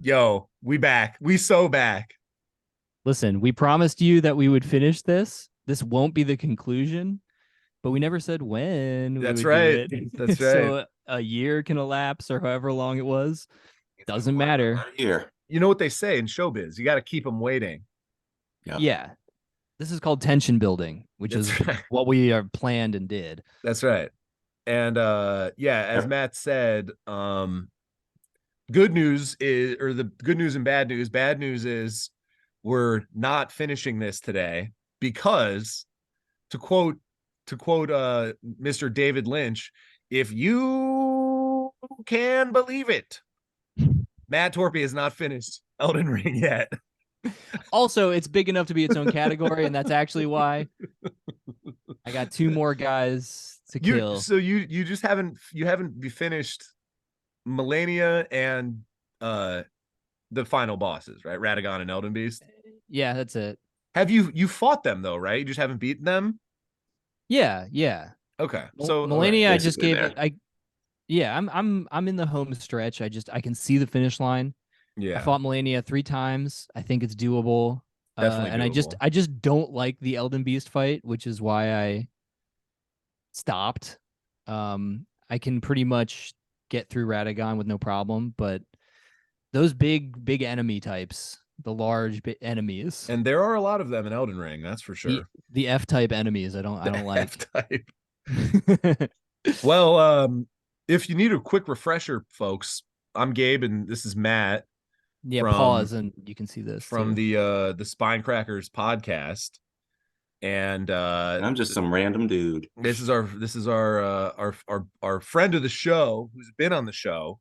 Yo, we back. We so back. Listen, we promised you that we would finish this. This won't be the conclusion, but we never said when we That's would do right. it. That's right. So a year can elapse or however long it was. It's been Doesn't matter. about a year. You know what they say in showbiz? You got to keep them waiting. Yep. Yeah. This is called tension building, which That's is right. what we are planned and did. That's right. And yeah, as Matt said, good news is, or the good news and bad news. Bad news is we're not finishing this today because, to quote Mr. David Lynch, if you can believe it, Matt Torpy has not finished Elden Ring yet. Also, it's big enough to be its own category, and that's actually why I got two more guys to kill. So you just haven't finished Melania and the final bosses, right? Radagon and Elden Beast. Yeah, that's it. Have you fought them though, right? You just haven't beaten them? Yeah, yeah. Okay. So Melania, right, I just gave there. it. I'm in the home stretch. I can see the finish line. yeah. I fought Melania 3 times. I think it's doable. Definitely And doable. I just don't like the Elden Beast fight, which is why I stopped. I can pretty much get through Radagon with no problem, but those big enemy types, the large enemies, And there are a lot of them in Elden Ring, that's for sure. the F type enemies, I don't like. F-type. Well, if you need a quick refresher, folks, I'm Gabe and this is Matt. Yeah, pause and you can see this from too. the Spine Crackers podcast. And I'm just some random dude. This is our friend of the show who's been on the show,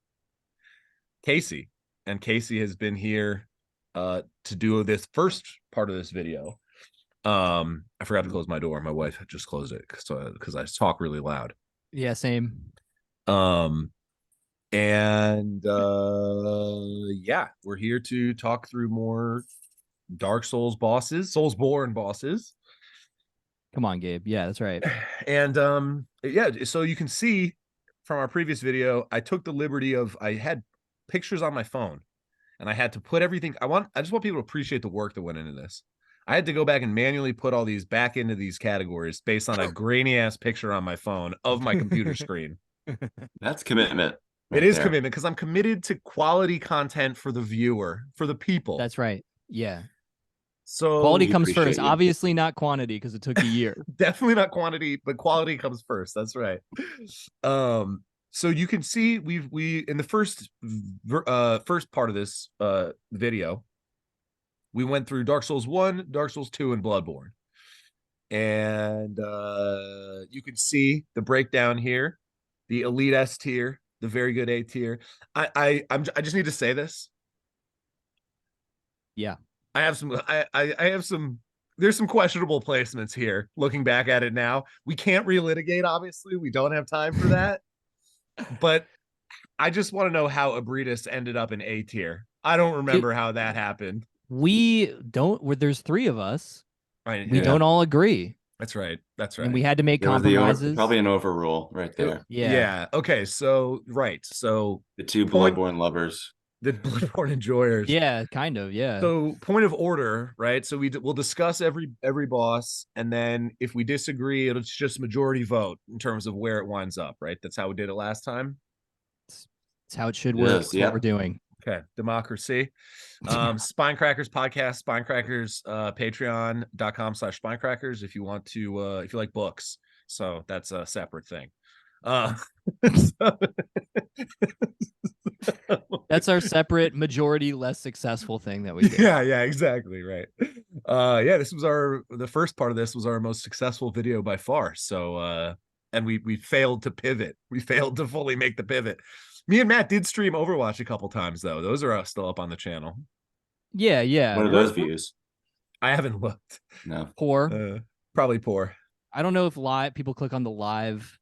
Casey. And Casey has been here to do this first part of this video. I forgot to close my door. My wife just closed it because I talk really loud. Yeah, same. And yeah, we're here to talk through more Dark Souls bosses, Soulsborne bosses. Come on, Gabe. Yeah, that's right. And yeah, so you can see from our previous video, I took the liberty of I had pictures on my phone and I had to put everything I just want people to appreciate the work that went into this. I had to go back and manually put all these back into these categories based on a grainy ass picture on my phone of my computer screen. That's commitment. It is commitment because I'm committed to quality content for the viewer, for the people. That's right. Yeah. So quality comes first. Obviously not quantity because it took a year. Definitely not quantity, but quality comes first. That's right. So you can see we in the first part of this video, we went through Dark Souls 1, Dark Souls 2, and Bloodborne. And you can see the breakdown here, the Elite S tier, the very good A tier. I just need to say this. Yeah. I have some there's some questionable placements here looking back at it now. We can't relitigate, obviously. We don't have time for that. But I just want to know how Abritus ended up in A tier. I don't remember how that happened. We don't there's 3 of us. Right, we don't all agree. That's right. That's right. And we had to make compromises. Probably an overrule right there. Yeah. Okay. So right. So the 2 Bloodborne lovers. The Bloodborne enjoyers. Yeah, kind of. Yeah. So point of order, right? So we'll discuss every boss, and then if we disagree, it's just majority vote in terms of where it winds up, right? That's how we did it last time. It's how it should work. That's what we're doing. Okay, democracy. Spinecrackers podcast, Spinecrackers, patreon.com/spinecrackers if you want to if you like books. So that's a separate thing. That's our separate majority less successful thing that we did. Yeah, exactly. Right. Yeah, this was the first part of this was our most successful video by far. So and we failed to pivot. We failed to fully make the pivot. Me and Matt did stream Overwatch a couple times though. Those are still up on the channel. Yeah. What are those views? I haven't looked. No. Poor. Probably poor. I don't know if people click on the live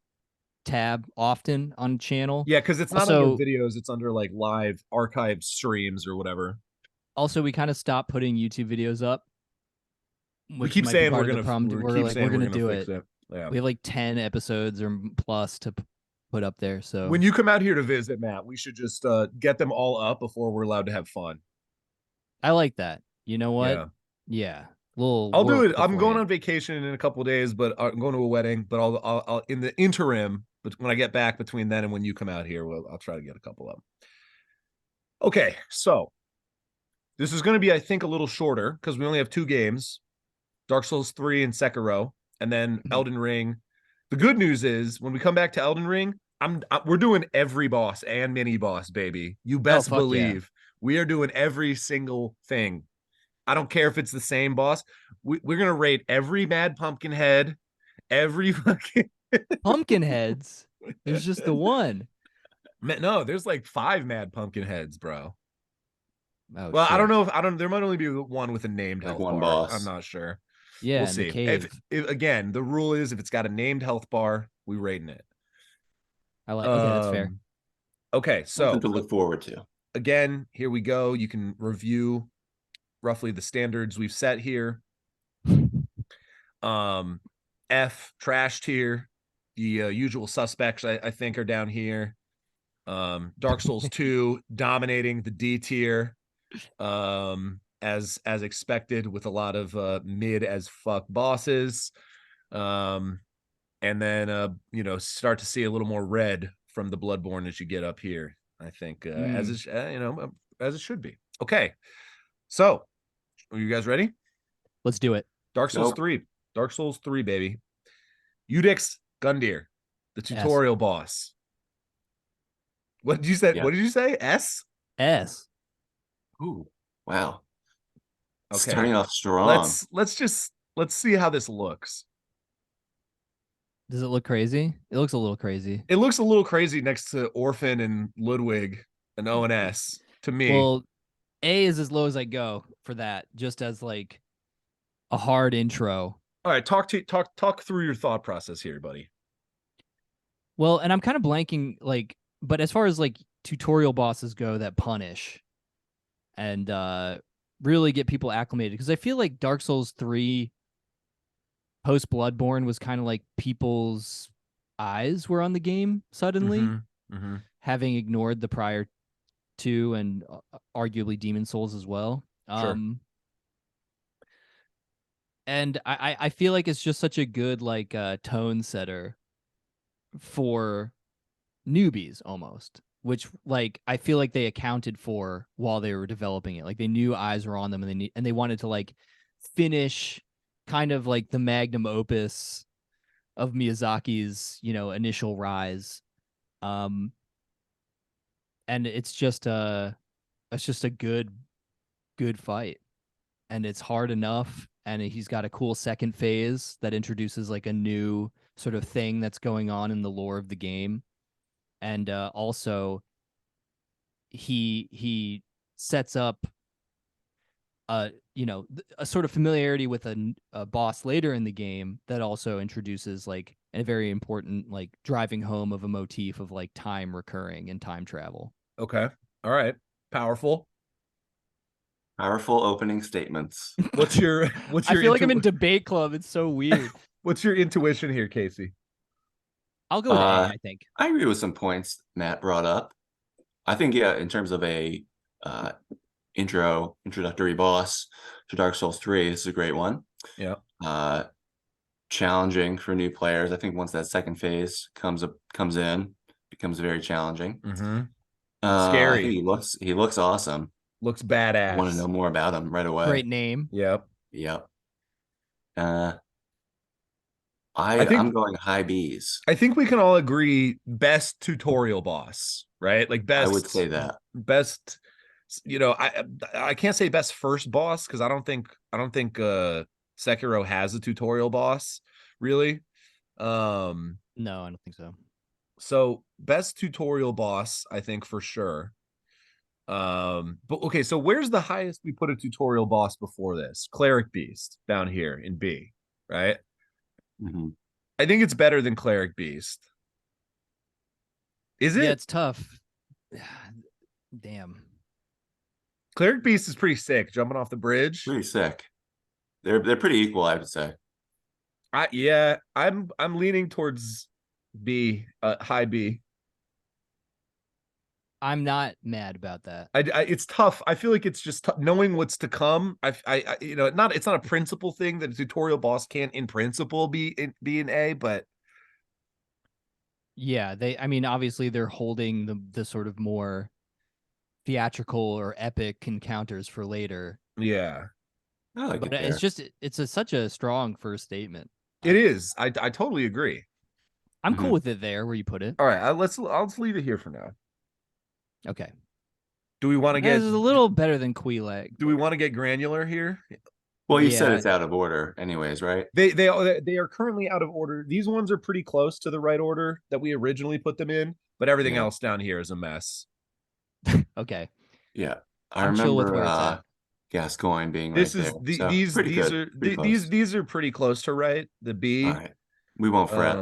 tab often on channel. Yeah, because it's not under videos, it's under like live archived streams or whatever. Also, we kind of stopped putting YouTube videos up. We keep saying we're gonna do it. Yeah. We have like 10 episodes or plus to put up there. So When you come out here to visit, Matt, we should just get them all up before we're allowed to have fun. I like that. You know what? Yeah. Yeah. Little I'll do work it. I'm going beforehand. on vacation in a couple of days, but I'm going to a wedding. But I'll in the interim, but when I get back between then and when you come out here, I'll try to get a couple of them. Okay, so this is going to be, I think, a little shorter because we only have 2 games: Dark Souls 3 and Sekiro, and then Elden Ring. The good news is when we come back to Elden Ring, we're doing every boss and mini boss, baby. You best fuck yeah. believe we are doing every single thing. I don't care if it's the same boss. We're gonna rate every Mad Pumpkin head, every fucking Pumpkin heads. There's just the one. no. There's like 5 Mad Pumpkin heads, bro. Oh, Well, shit. I don't know if There might only be one with a named Like health one bar. boss. I'm not sure. Yeah, We'll in see. the cave. If again, the rule is if it's got a named health bar, we rating it. I like. Okay, that's fair. Okay, Something so to look forward to. again, here we go. You can review roughly the standards we've set here. F trash tier. The usual suspects I think are down here. Dark Souls 2 dominating the D tier. As expected, with a lot of mid as fuck bosses. And then start to see a little more red from the Bloodborne as you get up here. I think as it should be. Okay, so are you guys ready? Let's do it. Dark Souls Nope. 3. Dark Souls 3, baby. Udix Gundyr, the tutorial boss. What did you say? Yeah. What did you say? S? S. Ooh, wow. Okay. Starting off strong. Let's see how this looks. Does it look crazy? It looks a little crazy. It looks a little crazy next to Orphan and Ludwig and ONS to me. Well, A is as low as I go for that, just as like a hard intro. All right, talk through your thought process here, buddy. Well, and I'm kind of blanking, like, but as far as like tutorial bosses go that punish and really get people acclimated, because I feel like Dark Souls 3 post Bloodborne was kind of like people's eyes were on the game suddenly, having ignored the prior 2 and arguably Demon Souls as well. Sure. And I feel like it's just such a good like tone setter for newbies almost, which like I feel like they accounted for while they were developing it. Like they knew eyes were on them, and they wanted to like finish kind of like the magnum opus of Miyazaki's, initial rise. And it's just a good fight, and it's hard enough, and he's got a cool second phase that introduces like a new sort of thing that's going on in the lore of the game. And also he sets up a sort of familiarity with a boss later in the game that also introduces like a very important like driving home of a motif of like time recurring and time travel. Okay. All right. Powerful opening statements. What's your I feel like I'm in debate club. It's so weird. What's your intuition here, Casey? I'll go with A, I think. I agree with some points Matt brought up. I think, yeah, in terms of a introductory boss to Dark Souls 3, this is a great one. Yeah. Challenging for new players. I think once that second phase comes in, becomes very challenging. Scary. I think he looks awesome. Looks badass. I want to know more about him right away. Great name. Yep. I'm going high B's. I think we can all agree best tutorial boss, right? Like best. I would say that. Best, I can't say best first boss because I don't think Sekiro has a tutorial boss, really. No, I don't think so. So best tutorial boss, I think for sure. But okay, so where's the highest we put a tutorial boss before this? Cleric Beast down here in B, right? I think it's better than Cleric Beast. Is it? Yeah, it's tough. Damn. Cleric Beast is pretty sick, jumping off the bridge. Pretty sick. They're pretty equal, I would say. I'm leaning towards B, high B. I'm not mad about that. It's tough. I feel like it's just knowing what's to come. Not it's not a principle thing that a tutorial boss can't in principle be an A, but Yeah, I mean, obviously they're holding the sort of more theatrical or epic encounters for later. yeah, I like But it there. it's such a strong first statement. it is. I totally agree. I'm Mhm. cool with it there where you put it. All right, I'll just leave it here for now. Okay. Do we want to This get is a little better than Queelag. do we want to get granular here? Well, you said Yeah. it's out of order, anyways, right? They are currently out of order. These ones are pretty close to the right order that we originally put them in, but everything Yeah. else down here is a mess. Okay. Yeah, I I'm chill with remember where it's at. Gascoigne being right This there. is So pretty these good, are pretty close. these are pretty close to right. The All B, right, we won't fret.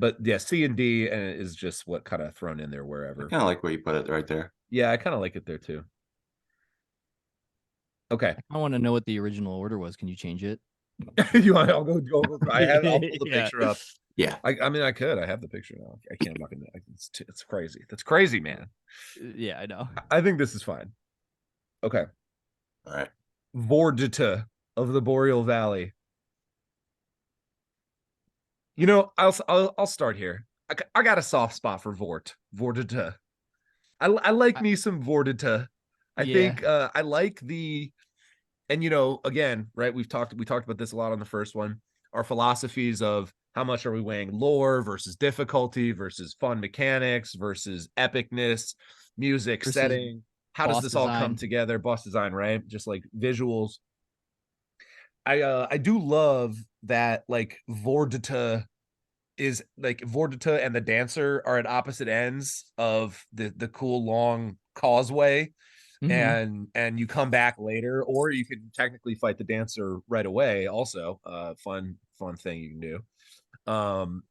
but yeah, C and D is just what kind of thrown in there I wherever. kind of like where you put it right there. Yeah, I kind of like it there too. Okay, I want to know what the original order was. Can you change it? you want? I'll go. I'll pull the Yeah. picture up. Yeah, I mean, I could. I have the picture now. I can't. I'm not gonna. It's crazy. That's crazy, man. Yeah, I know. I think this is fine. Okay, all right. Vordita of the Boreal Valley. You know, I'll start here. I got a soft spot for Vordita. I like me some Vordita. I Yeah. think I like the, and again, right, we talked about this a lot on the first one. Our philosophies of how much are we weighing lore versus difficulty versus fun mechanics versus epicness, music, Versus setting. How does boss this all come design. together? Boss design, right? Just like visuals. I do love that like Vordita is like Vordita and the dancer are at opposite ends of the cool long causeway, Mhm. and you come back later, or you can technically fight the dancer right away. Also, fun thing you can do.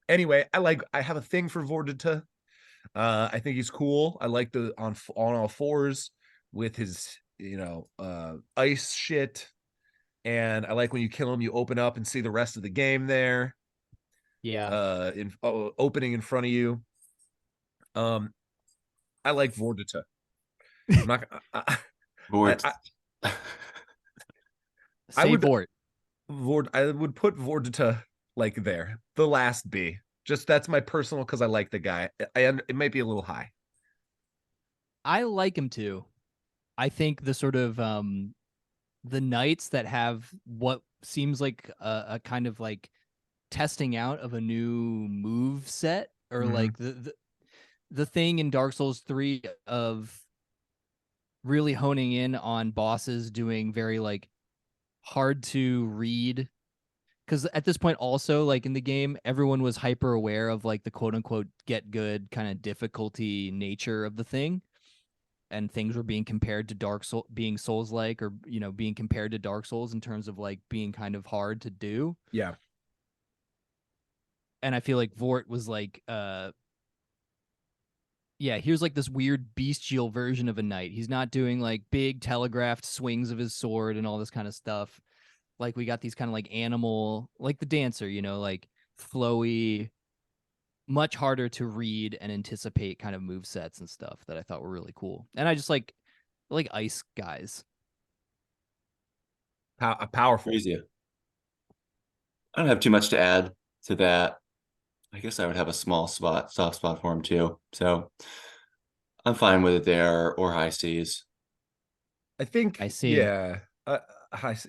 Anyway, I have a thing for Vordita. I think he's cool. I like the on all fours with his ice shit, and I like when you kill him, you open up and see the rest of the game there. Yeah. In opening in front of you. Um, I like Vordita. I'm not. Board. I Say would Vort. I would put Vordita like there, the last B. Just that's my personal because I like the guy. It might be a little high. I like him too. I think the sort of the knights that have what seems like a kind of like testing out of a new move set, or like the thing in Dark Souls 3 of really honing in on bosses doing very like hard to read, because at this point also like in the game everyone was hyper aware of like the quote unquote get good kind of difficulty nature of the thing, and things were being compared to Dark Soul being Souls like, or being compared to Dark Souls in terms of like being kind of hard to do. Yeah. And I feel like Vort was like yeah, here's like this weird bestial version of a knight. He's not doing like big telegraphed swings of his sword and all this kind of stuff. Like we got these kind of like animal, like the dancer, like flowy, much harder to read and anticipate kind of move sets and stuff that I thought were really cool. And I just like ice guys. Powerful. Crazy. I don't have too much to add to that. I guess I would have a soft spot for him too. So I'm fine with it there, or high C's. I think. I see. Yeah.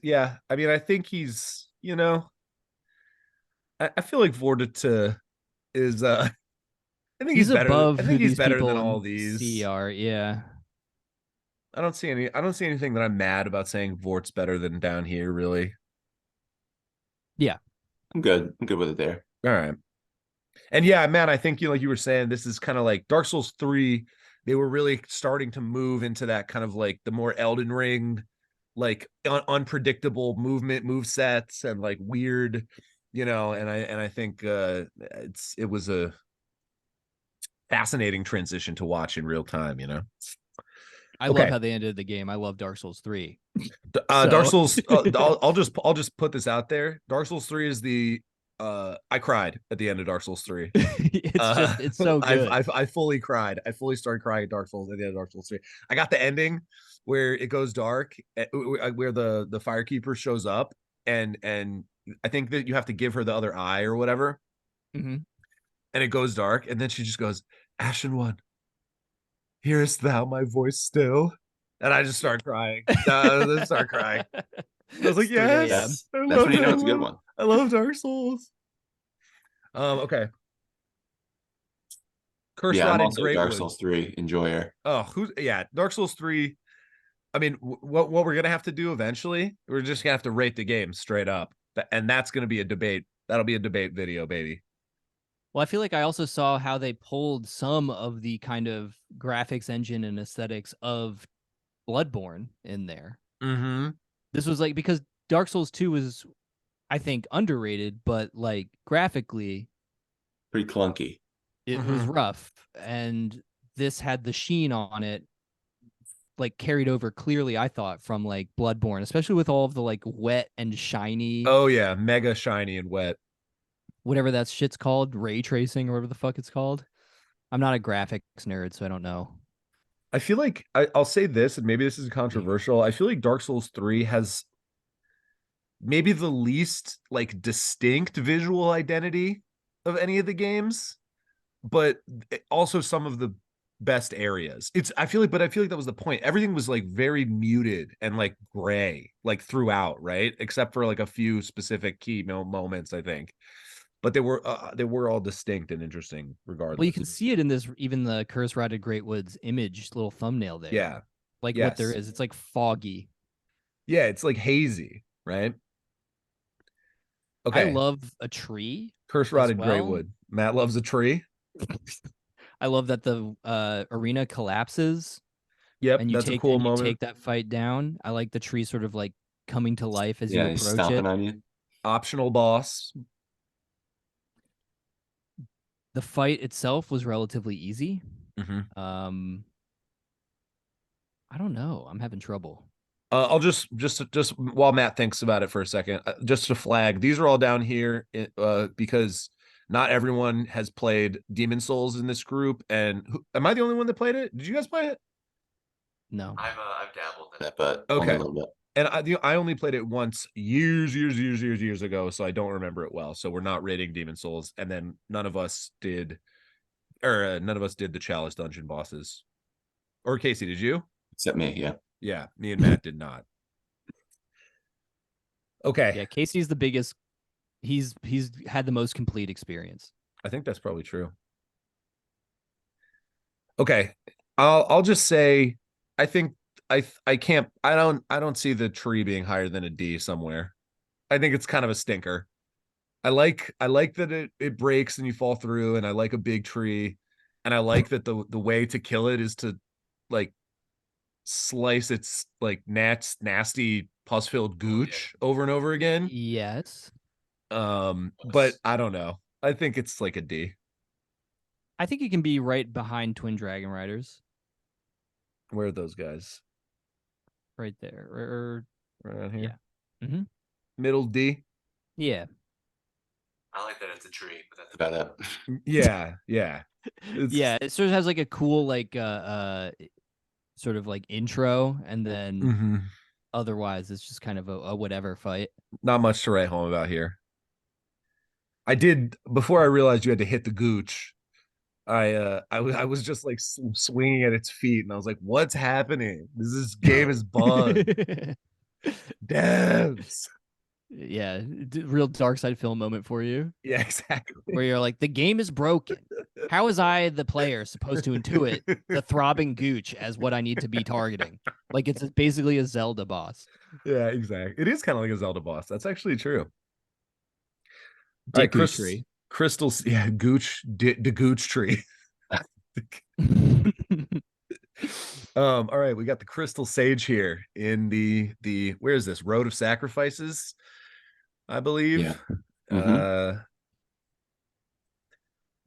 Yeah. I mean, I think he's. I feel like Vordita is. I think he's He's better. above I who think he's these better than people all in these. C are. Yeah. I don't see anything that I'm mad about saying Vort's better than down here, really. Yeah. I'm good. I'm good with it there. All right. And yeah, man, I think like you were saying, this is kind of like Dark Souls 3. They were really starting to move into that kind of like the more Elden Ring, like unpredictable move sets and like weird, and I think it was a fascinating transition to watch in real time. I love Okay. how they ended the game. I love Dark Souls 3. Dark So- Souls. I'll just put this out there. Dark Souls 3 is the I cried at the end of Dark Souls 3. It's so good. I fully cried. I fully started crying at Dark Souls at the end of Dark Souls 3. I got the ending where it goes dark, where the firekeeper shows up, and I think that you have to give her the other eye or whatever, Hmm. and it goes dark, and then she just goes, "Ashen One, hearest thou my voice still?" And I just start crying. I just start crying. I was like, It's 3 yes, a.m. That's when you know it's a good one. I love Dark Souls. Okay. Curse Yeah, I'm Rotted also a Dark Greatwood. Souls 3 enjoyer. Oh, yeah, Dark Souls 3. I mean, what we're gonna have to do eventually, we're just gonna have to rate the game straight up. And that's gonna be a debate. That'll be a debate video, baby. Well, I feel like I also saw how they pulled some of the kind of graphics engine and aesthetics of Bloodborne in there. Mm-hmm. This was like because Dark Souls 2 was, I think, underrated, but like graphically, Pretty clunky. it was rough. And this had the sheen on it, like carried over clearly, I thought, from like Bloodborne, especially with all of the like wet and shiny, Oh yeah, mega shiny and wet. whatever that shit's called, ray tracing or whatever the fuck it's called. I'm not a graphics nerd, so I don't know. I feel like I'll say this, and maybe this is controversial. I feel like Dark Souls 3 has maybe the least like distinct visual identity of any of the games, but also some of the best areas. But I feel like that was the point. Everything was like very muted and like gray, like throughout, right? Except for like a few specific key moments, I think. But they were all distinct and interesting regardless. Well, you can see it in this, even the Curse Rotted Great Woods image little thumbnail there. Yeah. Like what there Yes. is. It's like foggy. Yeah, it's like hazy, right? I Okay. love a tree Curse as Rotted well. Greatwood. Matt loves a tree. I love that the arena collapses Yep, and that's a cool you moment. take that fight down. I like the tree sort of like coming to life as you Yeah, he's approach stomping it. on you. Optional boss. The fight itself was relatively easy. Mm-hmm. I don't know. I'm having trouble. I'll just while Matt thinks about it for a second, just to flag, these are all down here because not everyone has played Demon Souls in this group. And am I the only one that played it? Did you guys play it? No. I've dabbled in it, but only Okay. a little bit. And I only played it once years ago, so I don't remember it well. So we're not rating Demon Souls, and then none of us did the Chalice dungeon bosses. Or Casey, did you? Except me, yeah. Yeah, me and Matt did not. Okay. Yeah, Casey's the biggest. He's had the most complete experience. I think that's probably true. Okay. I'll just say I think I can't I don't see the tree being higher than a D somewhere. I think it's kind of a stinker. I like that it breaks and you fall through, and I like a big tree, and I like that the way to kill it is to like slice its like nasty pus-filled gooch over and over again. Yes. But I don't know. I think it's like a D. I think it can be right behind Twin Dragon Riders. Where are those guys? Right there. Or Right on here. Yeah. Mm-hmm. Middle D. Yeah. I like that it's a tree, but that's about it. Yeah. Yeah, it sort of has like a cool like sort of like intro, and then Mhm. otherwise it's just kind of a whatever fight. Not much to write home about here. I did before I realized you had to hit the gooch. I was just like swinging at its feet, and I was like, "What's happening? This game is bugged." Devs. Yeah, real dark side film moment for you, Yeah, exactly. where you're like, the game is broken. How is I, the player, supposed to intuit the throbbing gooch as what I need to be targeting? Like it's basically a Zelda boss. Yeah, exactly. It is kind of like a Zelda boss. That's actually true. All right, Dick tree. Crystals. Yeah, gooch. The gooch tree. All right, we got the crystal sage here in the where is this? Road of Sacrifices, I believe. Yeah. Mm-hmm.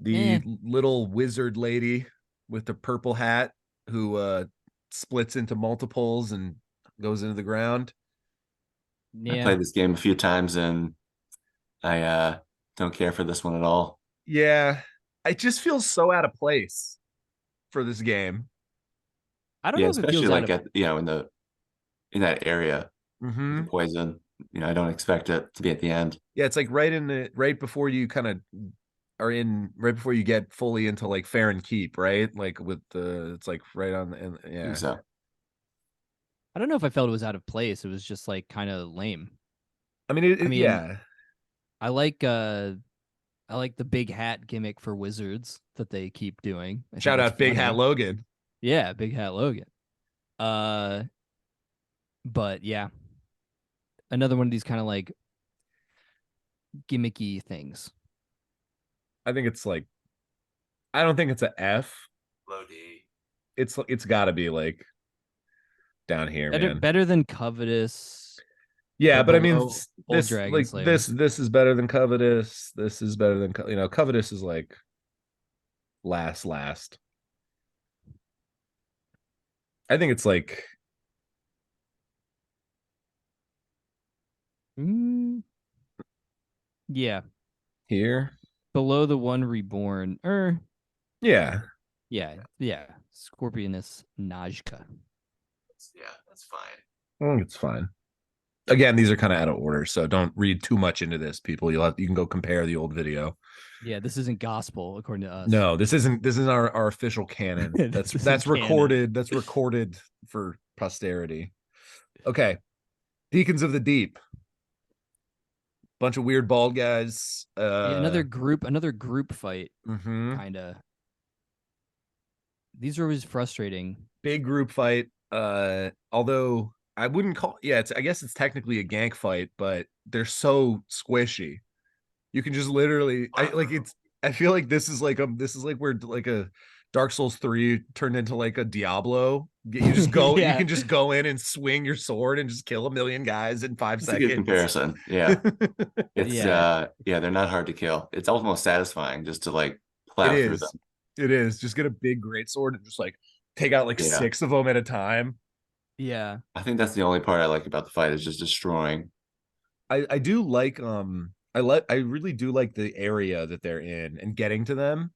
The little wizard lady with the purple hat who splits into multiples and goes into the ground. I played this game a few times, and I don't care for this one at all. Yeah, it just feels so out of place for this game. I don't Yeah, know if it especially feels out like of. at in that area with the Mm-hmm. poison. I don't expect it to be at the end. Yeah, it's like right before you kind of are in right before you get fully into like Fair and Keep, right? Like with the it's like right on the and I think yeah. so. I don't know if I felt it was out of place. It was just like kind of lame. I mean, I mean, yeah. I like uh I like the big hat gimmick for wizards that they keep doing. I think Shout it's out Big Hat funny. Logan. Yeah, big hat Logan. Uh, but yeah, another one of these kind of like gimmicky things. I think it's like I don't think it's a F. Low D. It's got to be like down here, Better man. better than covetous, Yeah, but but I mean below old this dragon like slayer. this is better than Covetous. This is better than Covetous is like last. I think it's like Mm, yeah, here. below the one reborn. Yeah. Yeah. Scorpionus Najka. Yeah, that's fine. I think it's fine. Again, these are kind of out of order, so don't read too much into this, people. You can go compare the old video. Yeah, this isn't gospel according to us. No, this is our official canon. This isn't That's canon. recorded. That's recorded for posterity. Okay. Deacons of the Deep. Bunch of weird bald guys. Yeah, another group fight, mhm. kind of. These are always frustrating. Big group fight. Although I wouldn't call I guess it's technically a gank fight, but they're so squishy. You can just literally I feel like this is like where like a Dark Souls 3 turned into like a Diablo. You just go you Yeah. can just go in and swing your sword and just kill a million guys in 5 That's a good seconds. comparison. Yeah. It's Yeah. they're not hard to kill. It's almost satisfying just to like It plow through is. them. It is. Just get a big great sword and just like take out like Yeah. 6 of them at a time. Yeah. I think that's the only part I like about the fight is just destroying. I do like I really do like the area that they're in and getting to them.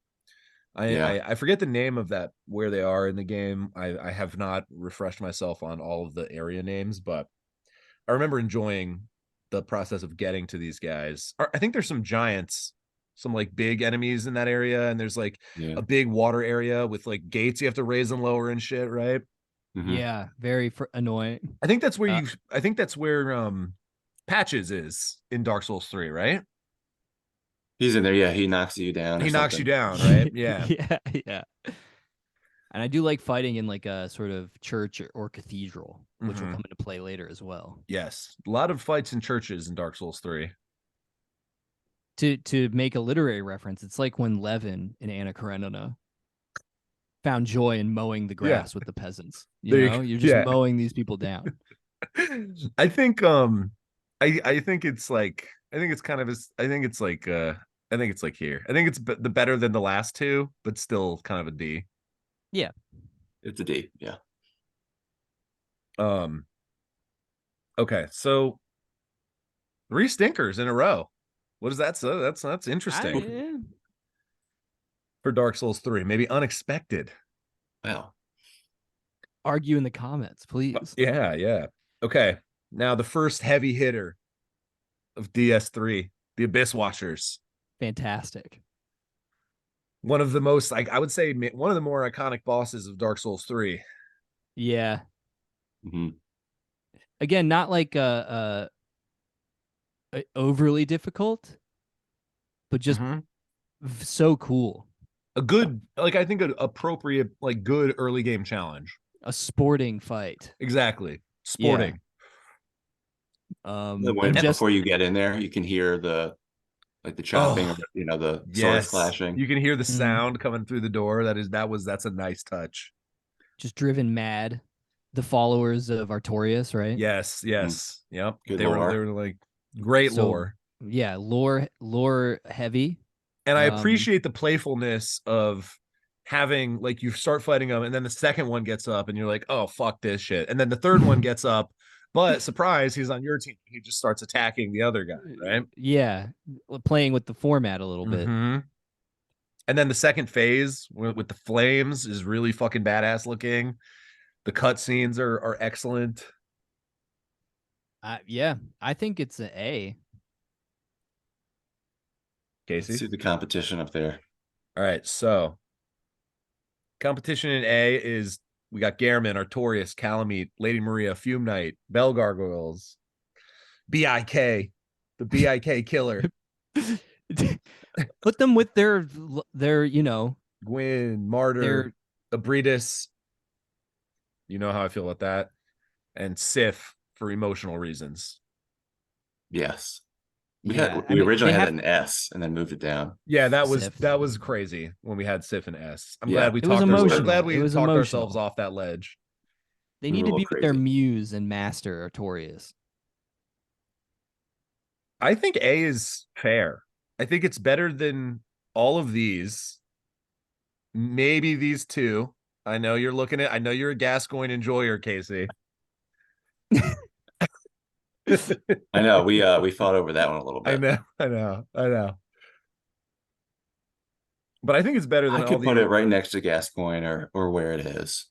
Yeah. I forget the name of that where they are in the game. I have not refreshed myself on all of the area names, but I remember enjoying the process of getting to these guys. I think there's some giants, some like big enemies in that area, and there's like Yeah. a big water area with like gates you have to raise and lower and shit, right? Mhm. Yeah. Very annoying. I think that's where Uh, I think that's where Patches is in Dark Souls 3, right? He's in there. Yeah, he knocks you down or He knocks you something. down, right? Yeah. Yeah. And I do like fighting in like a sort of church or cathedral, which will Mhm. come into play later as well. Yes. A lot of fights in churches in Dark Souls 3. To make a literary reference, it's like when Levin in Anna Karenina found joy in mowing the Yeah. grass with the peasants. There you You're just yeah. mowing these people down. I think I think it's like I think it's kind of I think it's like I think it's like here. I think it's the better than the last two, but still kind of a D. Yeah. It's a D. Yeah. Um okay, so 3 stinkers in a row. What does that say? That's interesting for Dark Souls 3. Maybe unexpected. Wow. Argue in the comments, please. Yeah. Okay. Now the first heavy hitter of DS3, the Abyss Watchers. Fantastic. One of the most like I would say one of the more iconic bosses of Dark Souls 3. Yeah. hmm Again, not like overly difficult, but just so cool. A good like I think an appropriate like good early game challenge. A sporting fight. Exactly. Sporting. When, just before you get in there, you can hear the chopping, or, the swords clashing. You can hear the sound coming through the door. That's a nice touch. Just driven mad. The followers of Artorias, right? Yes. Yep. Good they lore. were like great lore. Yeah, lore heavy. And I appreciate the playfulness of having like you start fighting them and then the second one gets up and you're like, oh fuck this shit. And then the third one gets up But surprise, he's on your team. He just starts attacking the other guy, right? Yeah, playing with the format a little bit. Mm-hmm. And then the second phase with the flames is really fucking badass looking. The cutscenes are excellent. Yeah, I think it's an A. Let's Casey. see the competition up there. All right, so competition in A is we got Gehrman, Artorias, Calamite, Lady Maria, Fume Knight, Bell Gargoyles, BIK, the BIK killer, Put them with their Gwyn, Martyr, their Abridus. You know how I feel about that. And Sif for emotional reasons. Yes. yeah. We originally they had have an S and then moved it down. Yeah, Sif. that was crazy when we had Sif and S. I'm Yeah. glad we It was talked. I'm emotional. glad we It was talked emotional. ourselves off that ledge. They We need were a to be little with their crazy. muse and master, Artorias. I think A is fair. I think it's better than all of these. Maybe these two. I know you're looking at. I know you're a Gascoigne enjoyer, Casey. I know we fought over that one a little I bit. know. But I think it's better than I all could put it the. right next to Gascoigne or where it is.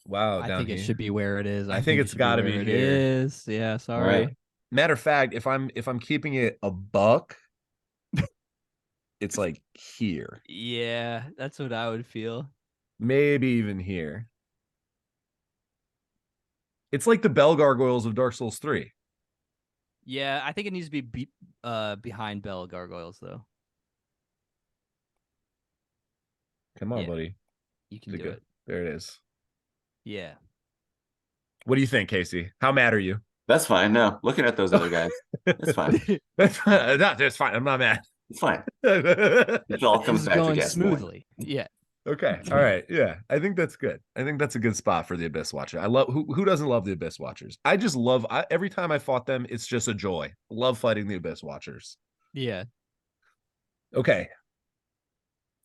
Wow, I down think here. it should be where it is. I think it it's should got to where be it here. is. Yeah, All right. sorry. Matter of fact, if I'm keeping it a buck, it's like here, Yeah, that's what I would feel. maybe even here. It's like the Bell Gargoyles of Dark Souls 3. Yeah, I think it needs to be behind Bell Gargoyles though. Come on, Yeah, buddy. you can do it. There it is. Yeah. What do you think, Casey? How mad are you? That's fine. No, looking at those other guys, it's fine. That's fine. That's fine. I'm not mad. It's fine. Okay. It all This comes is back to going Gascoigne. smoothly. Yeah. All right. Yeah. I think that's good. I think that's a good spot for the Abyss Watcher. I love who doesn't love the Abyss Watchers? I just love every time I fought them, it's just a joy. Love fighting the Abyss Watchers. Yeah. Okay.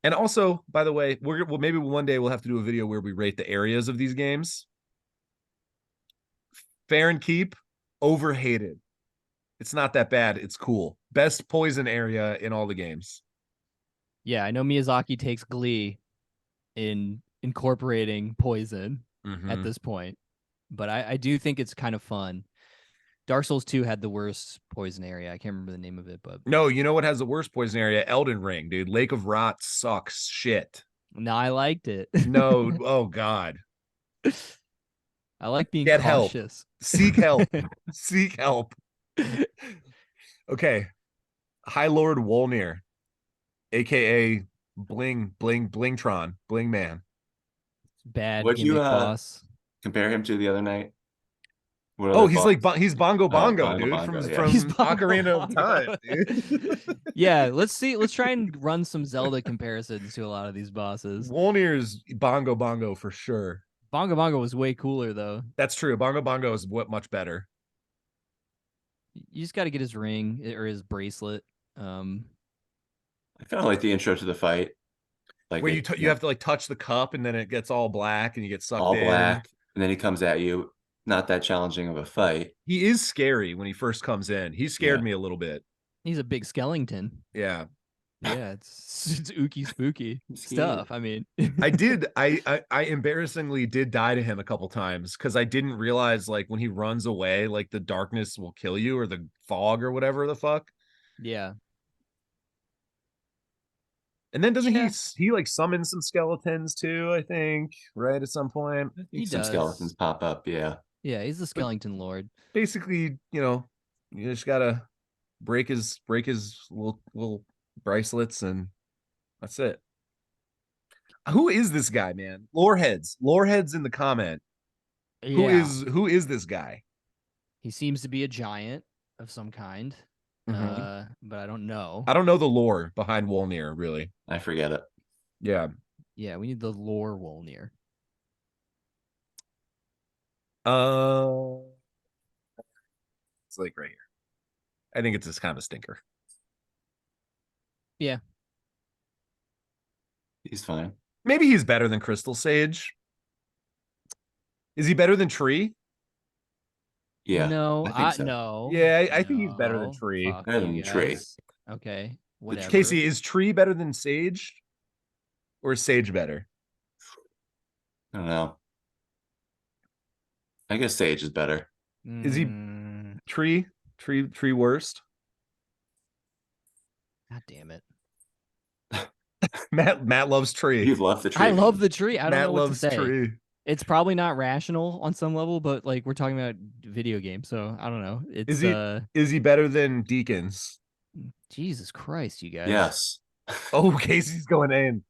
And also, by the way, maybe one day we'll have to do a video where we rate the areas of these games. Fair and Keep, overhated. It's not that bad. It's cool. Best poison area in all the games. Yeah, I know Miyazaki takes glee in incorporating poison at this point, but I do think it's kind of fun. Dark Souls 2 had the worst poison area. I can't remember the name of it, but No, you know what has the worst poison area? Elden Ring, dude. Lake of Rot sucks shit. no, I liked it. No, oh god. I like being Get help. cautious. Seek help. Seek help. Okay. High Lord Wolnir, aka Blingtron, Bling Man. Bad Would you gimmick boss. compare him to the other night? What Oh, other he's boss? like he's Bongo Bongo, Bongo dude, Bongo, yeah. from He's Bongo Ocarina of Bongo. Time, dude. Yeah, let's see. Let's try and run some Zelda comparisons to a lot of these bosses. Wolnir's Bongo Bongo for sure. Bongo Bongo was way cooler though. That's true. Bongo Bongo is much better. You just got to get his ring or his bracelet. I kind of like the intro to the fight. Like Where you have to like touch the cup and then it gets all black and you get sucked all in. black, and then he comes at you. Not that challenging of a fight. He is scary when he first comes in. He scared me a little bit. He's a big skeleton. Yeah. Yeah, it's ooky spooky stuff. I mean, I embarrassingly did die to him a couple times because I didn't realize like when he runs away, like the darkness will kill you or the fog or whatever the fuck. yeah. And then doesn't he like summon some skeletons too, I think, right? At some point. I think He some does. skeletons pop up. Yeah. Yeah, he's the skeleton lord. Basically, you just gotta break his little bracelets and that's it. Who is this guy, man? Loreheads in the comment. Yeah. Who is this guy? He seems to be a giant of some kind. But I don't know. I don't know the lore behind Wolnir, really. I forget it. Yeah. Yeah, we need the lore Wolnir. It's like right here. I think it's just kind of a stinker. Yeah. He's fine. Maybe he's better than Crystal Sage. Is he better than Tree? Yeah, No, I think so. no. Yeah, I think he's better than No. Tree. Fuck Better you than Tree. guys. Okay, whatever. Casey, is Tree better than Sage? Or is Sage better? I don't know. I guess Sage is better. Is he Mm, Tree worst? God damn it. Matt loves Tree. You love the tree. I love man. the tree. I don't Matt know what to loves say. Tree. It's probably not rational on some level, but like we're talking about video games, so I don't know. It's Is he better than Deacons? Jesus Christ, you guys. Yes. Oh, Casey's going in.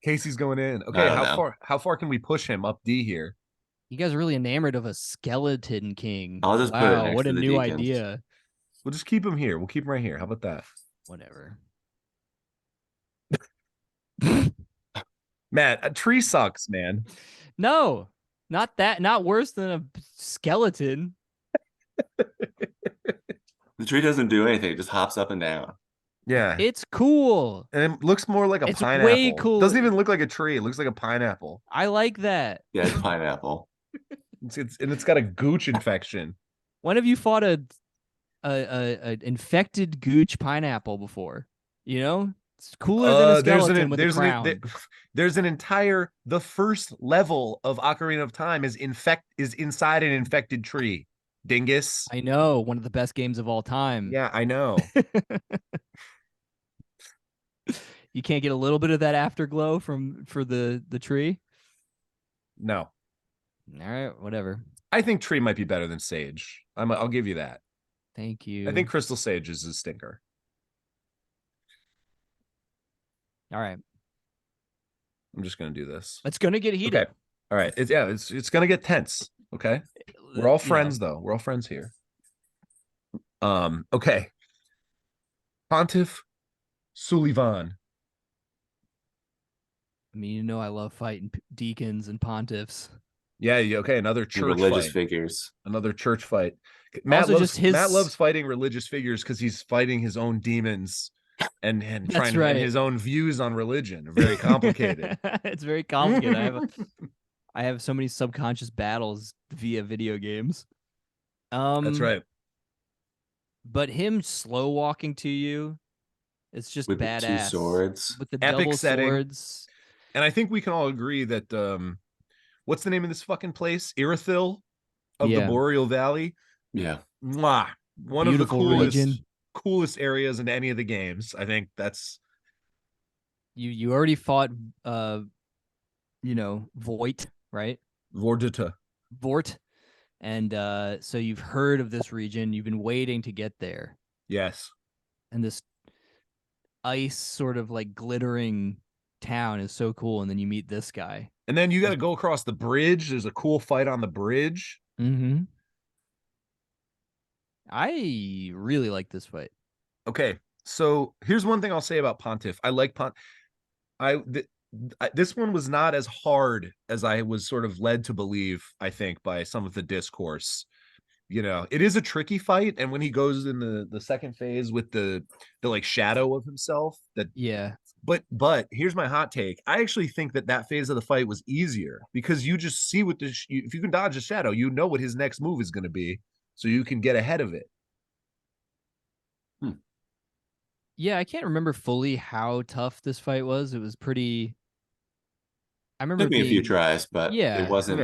Casey's going in. Okay, I don't know. how far can we push him up D here? You guys are really enamored of a skeleton king. I'll just put it Wow, next what to a the new Deacons. idea. We'll just keep him here. We'll keep him right here. How about that? Whatever. Matt, a tree sucks, man. No, not that. Not worse than a skeleton. The tree doesn't do anything; it just hops up and down. Yeah. It's cool. And it looks more like a It's pineapple. way cool. Doesn't even look like a tree. It looks like a pineapple. I like that. Yeah, it's pineapple. It's got a gooch infection. When have you fought a infected gooch pineapple before? You know, it's cooler than a skeleton with a crown. There's an entire the first level of Ocarina of Time is inside an infected tree. Dingus. I know, one of the best games of all time. Yeah, I know. You can't get a little bit of that afterglow for the tree. No. All right, whatever. I think Tree might be better than Sage. I'll give you that. Thank you. I think Crystal Sage is a stinker. All right. I'm just gonna do this. It's gonna get heated. Okay. All right. It's gonna get tense. Okay. We're all friends though. We're all friends here. Okay. Pontiff Sullivan. I mean, you know, I love fighting deacons and pontiffs. Yeah, okay. Another The church religious fight. figures. Another church fight. Also, Matt loves fighting religious figures because he's fighting his own demons and trying to and his own views on religion. Very complicated. It's very complicated. I have so many subconscious battles via video games. That's right. But him slow walking to you, it's just With badass. the two swords. With the Epic double setting. swords. And I think we can all agree that what's the name of this fucking place? Irithyll of the Boreal Valley. Yeah. Mwah. One Beautiful of the coolest areas in any of the games. I think that's you already fought Voigt, right? Vort. And so you've heard of this region, you've been waiting to get there. Yes. And this ice sort of like glittering town is so cool, and then you meet this guy. And then you got to go across the bridge. There's a cool fight on the bridge. Mm-hmm. I really like this fight. Okay, so here's one thing I'll say about Pontiff. I like this one was not as hard as I was sort of led to believe, I think, by some of the discourse. You know, it is a tricky fight, and when he goes in the second phase with the like shadow of himself, but here's my hot take. I actually think that phase of the fight was easier because you just see what if you can dodge a shadow, you know what his next move is going to be, so you can get ahead of it. Yeah, I can't remember fully how tough this fight was. It was pretty. I remember Took me a few tries, but it wasn't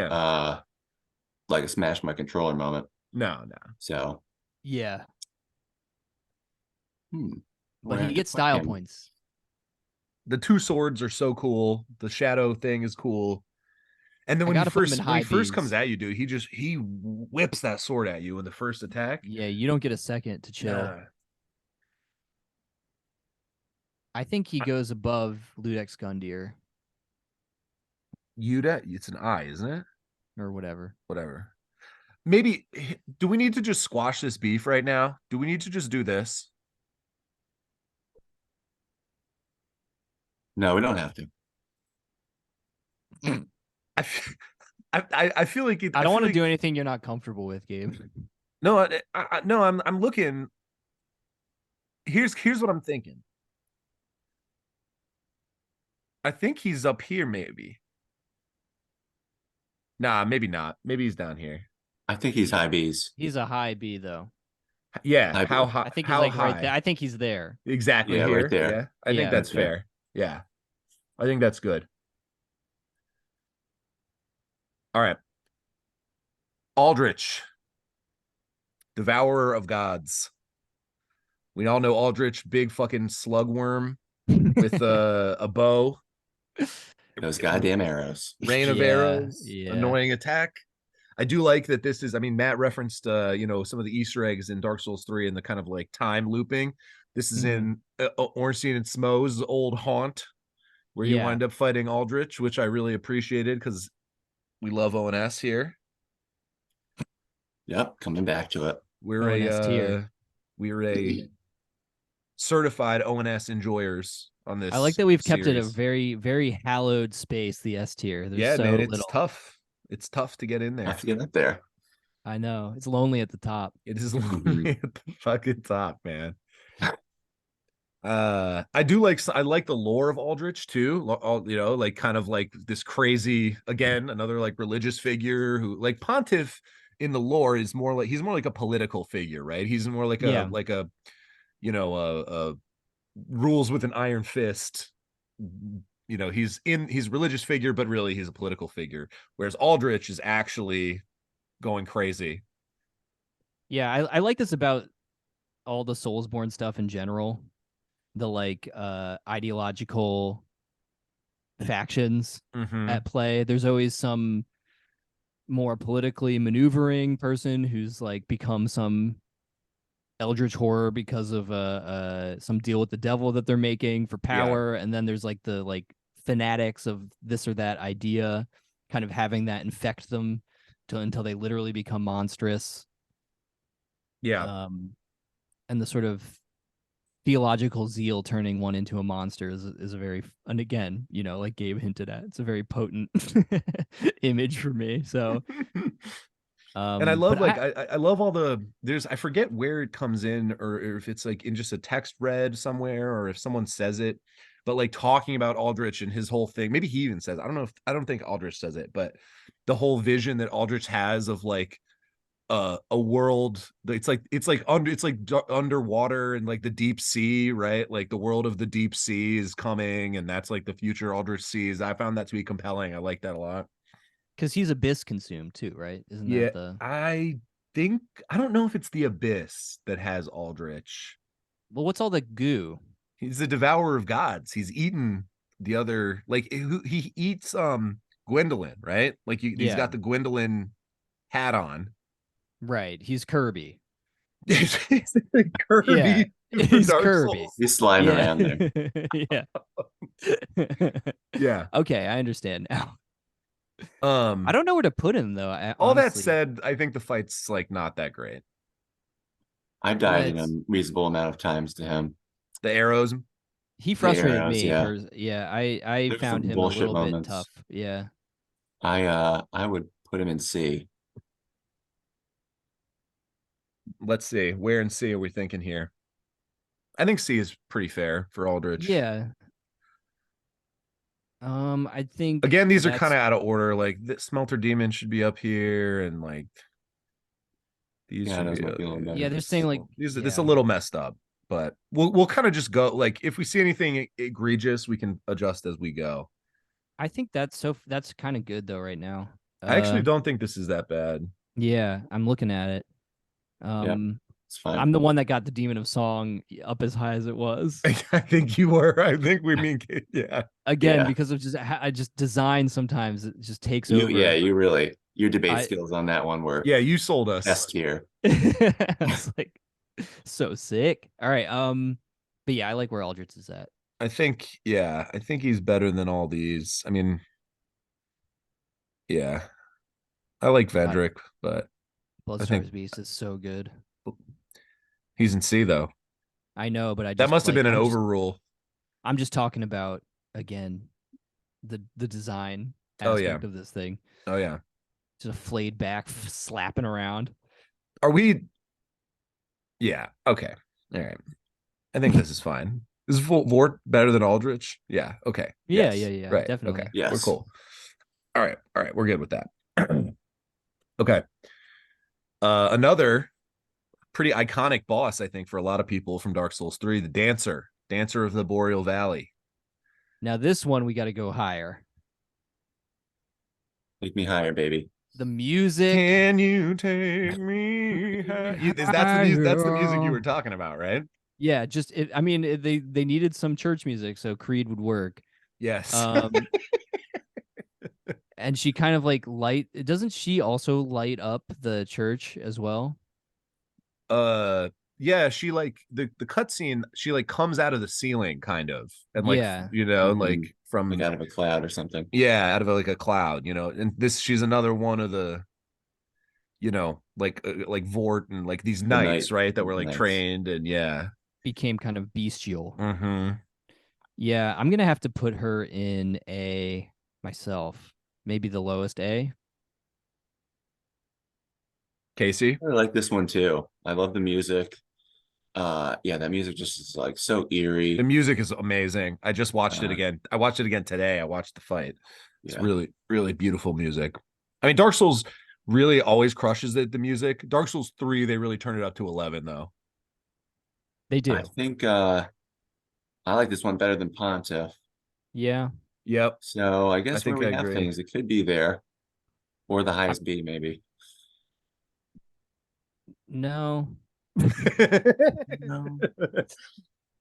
like a smash my controller moment. No. So yeah. But he gets style points. The two swords are so cool. The shadow thing is cool. And then when he first comes at you, dude, he whips that sword at you in the first attack. Yeah, you don't get a second to chill. Nah. I think he goes above Ludex Gundyr. Yuda, it's an I, isn't it? Or whatever. Maybe, do we need to just squash this beef right now? Do we need to just do this? No, we don't have to. I feel like I don't want to do anything you're not comfortable with, Gabe. No, I'm looking. Here's what I'm thinking. I think he's up here, maybe. Nah, maybe not. Maybe he's down here. I think he's high B's. He's a high B though. Yeah, High how B. high? I think he's How like right there. high? I think he's there. Exactly Yeah, right here. there. Yeah, I think Yeah. that's Right there. fair. Yeah, I think that's good. All right, Aldrich, Devourer of Gods. We all know Aldrich, big fucking slugworm with a bow, Those goddamn arrows. rain of Yeah, arrows, yeah. annoying attack. I do like that this is, I mean, Matt referenced some of the Easter eggs in Dark Souls 3 and the kind of like time looping. This is Mhm. in Ornstein and Smo's old haunt where you Yeah. wind up fighting Aldrich, which I really appreciated because we love ONS here. Yep, coming back to it. ONS tier. We're a certified ONS enjoyers on I like this that we've kept it a series. very, very hallowed space, the S tier. There's Yeah, so man, it's little. tough. It's tough to get in there. Have to get up there. I know. It's lonely at the top. It is lonely at the fucking top, man. I like the lore of Aldrich too. Like kind of like this crazy, again, another like religious figure who like Pontiff in the lore is more like he's more like a political figure, right? He's more like Yeah. a rules with an iron fist. He's religious figure, but really he's a political figure. Whereas Aldrich is actually going crazy. Yeah, I like this about all the Soulsborne stuff in general. The like ideological factions Mm-hmm. at play. There's always some more politically maneuvering person who's like become some eldritch horror because of some deal with the devil that they're making for power. And then there's like the like fanatics of this or that idea kind of having that infect them until they literally become monstrous. Yeah. And the sort of theological zeal turning one into a monster is a very, and again, like Gabe hinted at, it's a very potent image for me. So and I love but like I love all I forget where it comes in or if it's like in just a text read somewhere or if someone says it, but like talking about Aldrich and his whole thing, maybe he even says, I don't think Aldrich says it, but the whole vision that Aldrich has of like a world, it's like underwater and like the deep sea, right? Like the world of the deep sea is coming and that's like the future Aldrich sees. I found that to be compelling. I like that a lot. because he's abyss consumed too, right? Isn't Yeah, that the I don't know if it's the Abyss that has Aldrich. well? What's all the goo? He's the devourer of gods. He's eaten the other, like he eats Gwendolyn, right? Like he's Yeah, got the Gwendolyn hat on. right. He's Kirby. He's Yeah, Kirby for he's Dark Kirby. Souls. He's sliding Yeah, around there. yeah. Yeah. Okay, I understand now. I Um, don't know where to put him though. all that Honestly, said, I think the fight's like not that great. I yeah, died in a reasonable amount of times to him. The arrows, he The frustrated arrows, me. yeah. Yeah, I There's found some him a bullshit little bit moments. tough. Yeah, I would put him in C. let's see. Where in C are we thinking here? I think C is pretty fair for Aldrich. yeah. I think Again, these are that's kind of out of order. Like the Smelter Demon should be up here, and like these Yeah, should those be might be a little better. yeah. They're saying like This is a yeah. little messed up, but we'll kind of just go. Like if we see anything egregious, we can adjust as we go. I think that's kind of good though right now. I actually don't think this is that bad. Yeah, I'm looking at it. Yeah, it's fine. I'm the one that got the Demon of Song up as high as it was. I think you were. I think we mean yeah. Again, Yeah. because of I just design sometimes it just takes You over. yeah, you really your debate I- skills on that one were Yeah, you sold us. S tier. It's like so sick. All right. But yeah, I like where Aldrich is at. I think he's better than all these. I mean, yeah. I like Vendrick, but Bloodstar's Beast is so good. he's in C though. I know, but I just That must have been an I'm just- overrule. I'm just talking about again the design Oh, yeah. aspect of this thing. Oh yeah. Just a flayed back slapping around. Are we? Yeah. Okay. All right. I think this is fine. Is Vort better than Aldrich? Yeah. Okay. Yeah, Yes. yeah, Right. definitely. Okay. Yes. We're cool. All right. All right. We're good with that. Okay. Another pretty iconic boss, I think, for a lot of people from Dark Souls 3, the Dancer of the Boreal Valley. Now this one we got to go higher. Take me higher, baby. The music. Can you take me high? That's the music. That's the music you were talking about, right? Yeah, just I mean, they needed some church music, so Creed would work. Yes. And she kind of like doesn't she also light up the church as well? Yeah, she like the cutscene, she like comes out of the ceiling kind of, and like, Yeah. like from, Like out of a cloud or something. yeah, out of like a cloud, and this, she's another one of the, like Vort and like these The night knights, right, that were like nights. trained, and yeah. Became kind of bestial. Mm-hmm. Yeah, I'm gonna have to put her in A myself. Maybe the lowest A. Casey, I like this one too. I love the music. Yeah, that music just is like so the eerie. music is amazing. I just watched it Uh, again. I watched it again today. I watched the fight. It's yeah. really, really beautiful music. I mean, Dark Souls really always crushes the music. Dark Souls 3, they really turn it up to 11 though. They I do. think I like this one better than Pontiff. Yeah. Yep, So I I guess where think I we have agree. things, it could be there. Or the I, highest B, maybe. no. No.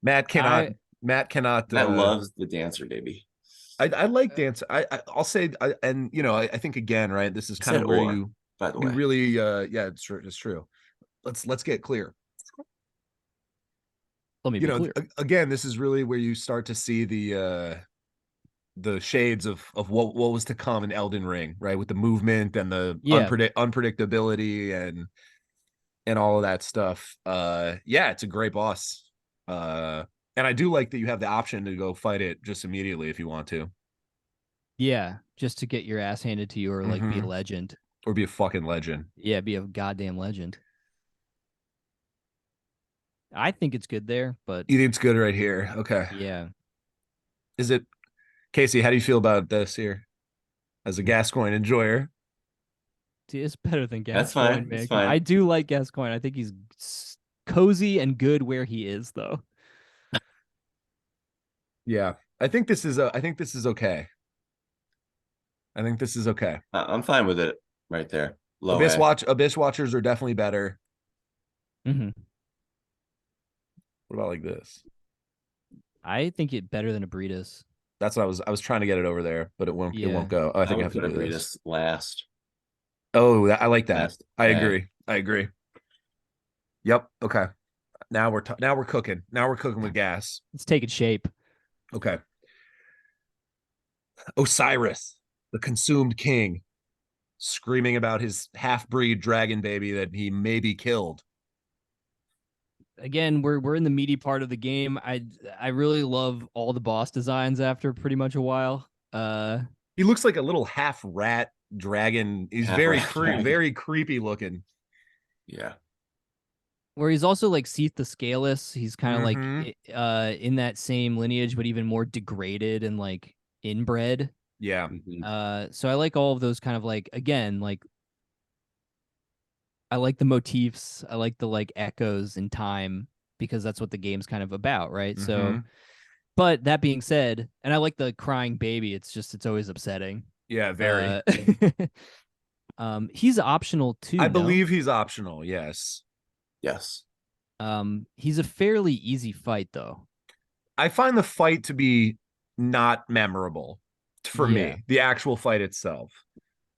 Matt cannot. I Matt cannot. Matt loves the dancer, baby. I like dance. I'll say. And I think again, right. This is I kind said of where or, by the you way. really. Yeah, it's true. It's true. Let's get clear. Let me be clear. Again, this is really where you start to see the shades of what was to come in Elden Ring, right? With the movement and the Yeah. unpredictability and all of that stuff. Yeah, it's a great boss. And I do like that you have the option to go fight it just immediately if you want to. Yeah. Just to get your ass handed to you or like be a Mm-hmm. legend. Or be a fucking legend. Yeah, be a goddamn legend. I think it's good there, but You think it's good right here? Okay. yeah. Is it, Casey? How do you feel about this here as a Gascoigne enjoyer? It's better than That's fine. Gascoigne, That's man. fine. I do like Gascoigne. I think he's cozy and good where he is, though. Yeah, I think this is. I think this is okay. I think this is okay. I'm fine with it right there. Low A. Abyss Watchers are definitely better. Mm-hmm. What about like this? I think it better than Abritas. That's what I was trying to get it over there, but it won't. It Yeah. won't go. Oh, I I think I would have to put do this. Abritas last. Oh, I like that. Last I A. agree. I agree. Yep. Okay. Now we're cooking. Now we're cooking with gas. It's taking shape. Okay. Osiris, the consumed king, screaming about his half-breed dragon baby that he maybe killed. Again, we're in the meaty part of the game. I really love all the boss designs after pretty much a while. He looks like a little half rat dragon. He's Half rat dragon. very creepy looking. Yeah. where he's also like Seath the Scaleless. He's kind of Mm-hmm. like in that same lineage, but even more degraded and like inbred. Yeah. Mhm. So I like all of those kind of like again, like I like the motifs. I like the like echoes in time because that's what the game's kind of about, right? Mm-hmm. So, but that being said, and I like the crying baby. It's always upsetting. Yeah, very. He's optional too, I no? believe he's optional. Yes. Yes. He's a fairly easy fight though. I find the fight to be not memorable for Yeah. me. The actual fight itself.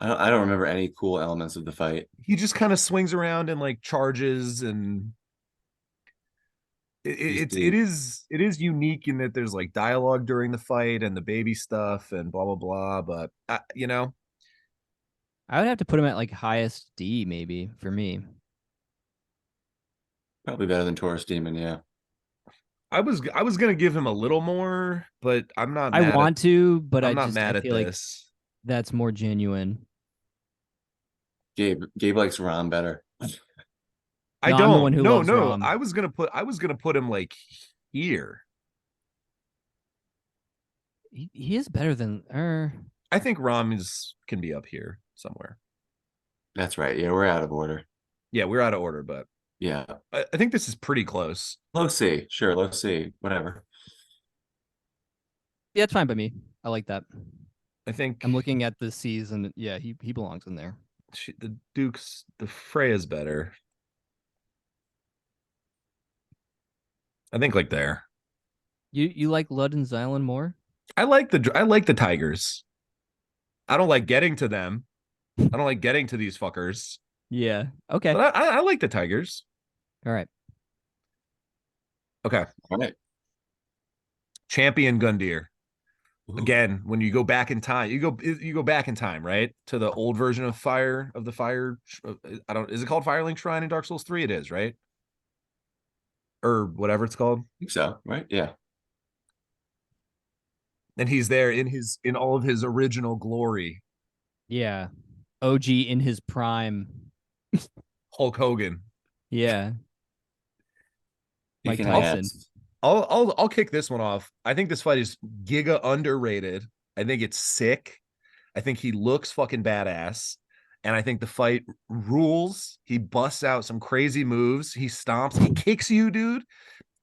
I don't remember any cool elements of the fight. He just kind of swings around and like charges, and Just it is unique in that there's like dialogue during the fight and the baby stuff and blah blah blah. But I would have to put him at like highest D maybe for me. probably better than Taurus Demon, yeah. I was gonna give him a little more, but I want to, but I'm I not just I mad at feel like this. that's more genuine. Gabe likes Ron better. I No, I'm the one don't. who No, loves no. Rom. I was gonna put him like here. He is better than I think Rom can be up here somewhere. That's right. Yeah, we're out of order. Yeah, we're out of order, but Yeah. I think this is pretty close. Low C. Sure, low C. Whatever. Yeah, it's fine by me. I like that. I think I'm looking at the C's, and yeah, he belongs in there. the Freya's better. I think like there. You like Lud and Xylan more? I like the tigers. I don't like getting to them. I don't like getting to these fuckers. Yeah. Okay. But I like the tigers. All right. Okay. All right. Champion Gundyr. Ooh. Again, when you go back in time, you go back in time, right? To the old version of the fire. I don't, is it called Firelink Shrine in Dark Souls 3? It is, right? Or whatever it's called. I think so, right? Yeah. And he's there in all of his original glory. Yeah. OG in his prime. Hulk Hogan. Yeah. Mike Speaking of Tyson. hats, I'll kick this one off. I think this fight is giga underrated. I think it's sick. I think he looks fucking badass. And I think the fight rules. He busts out some crazy moves. He stomps. He kicks you, dude.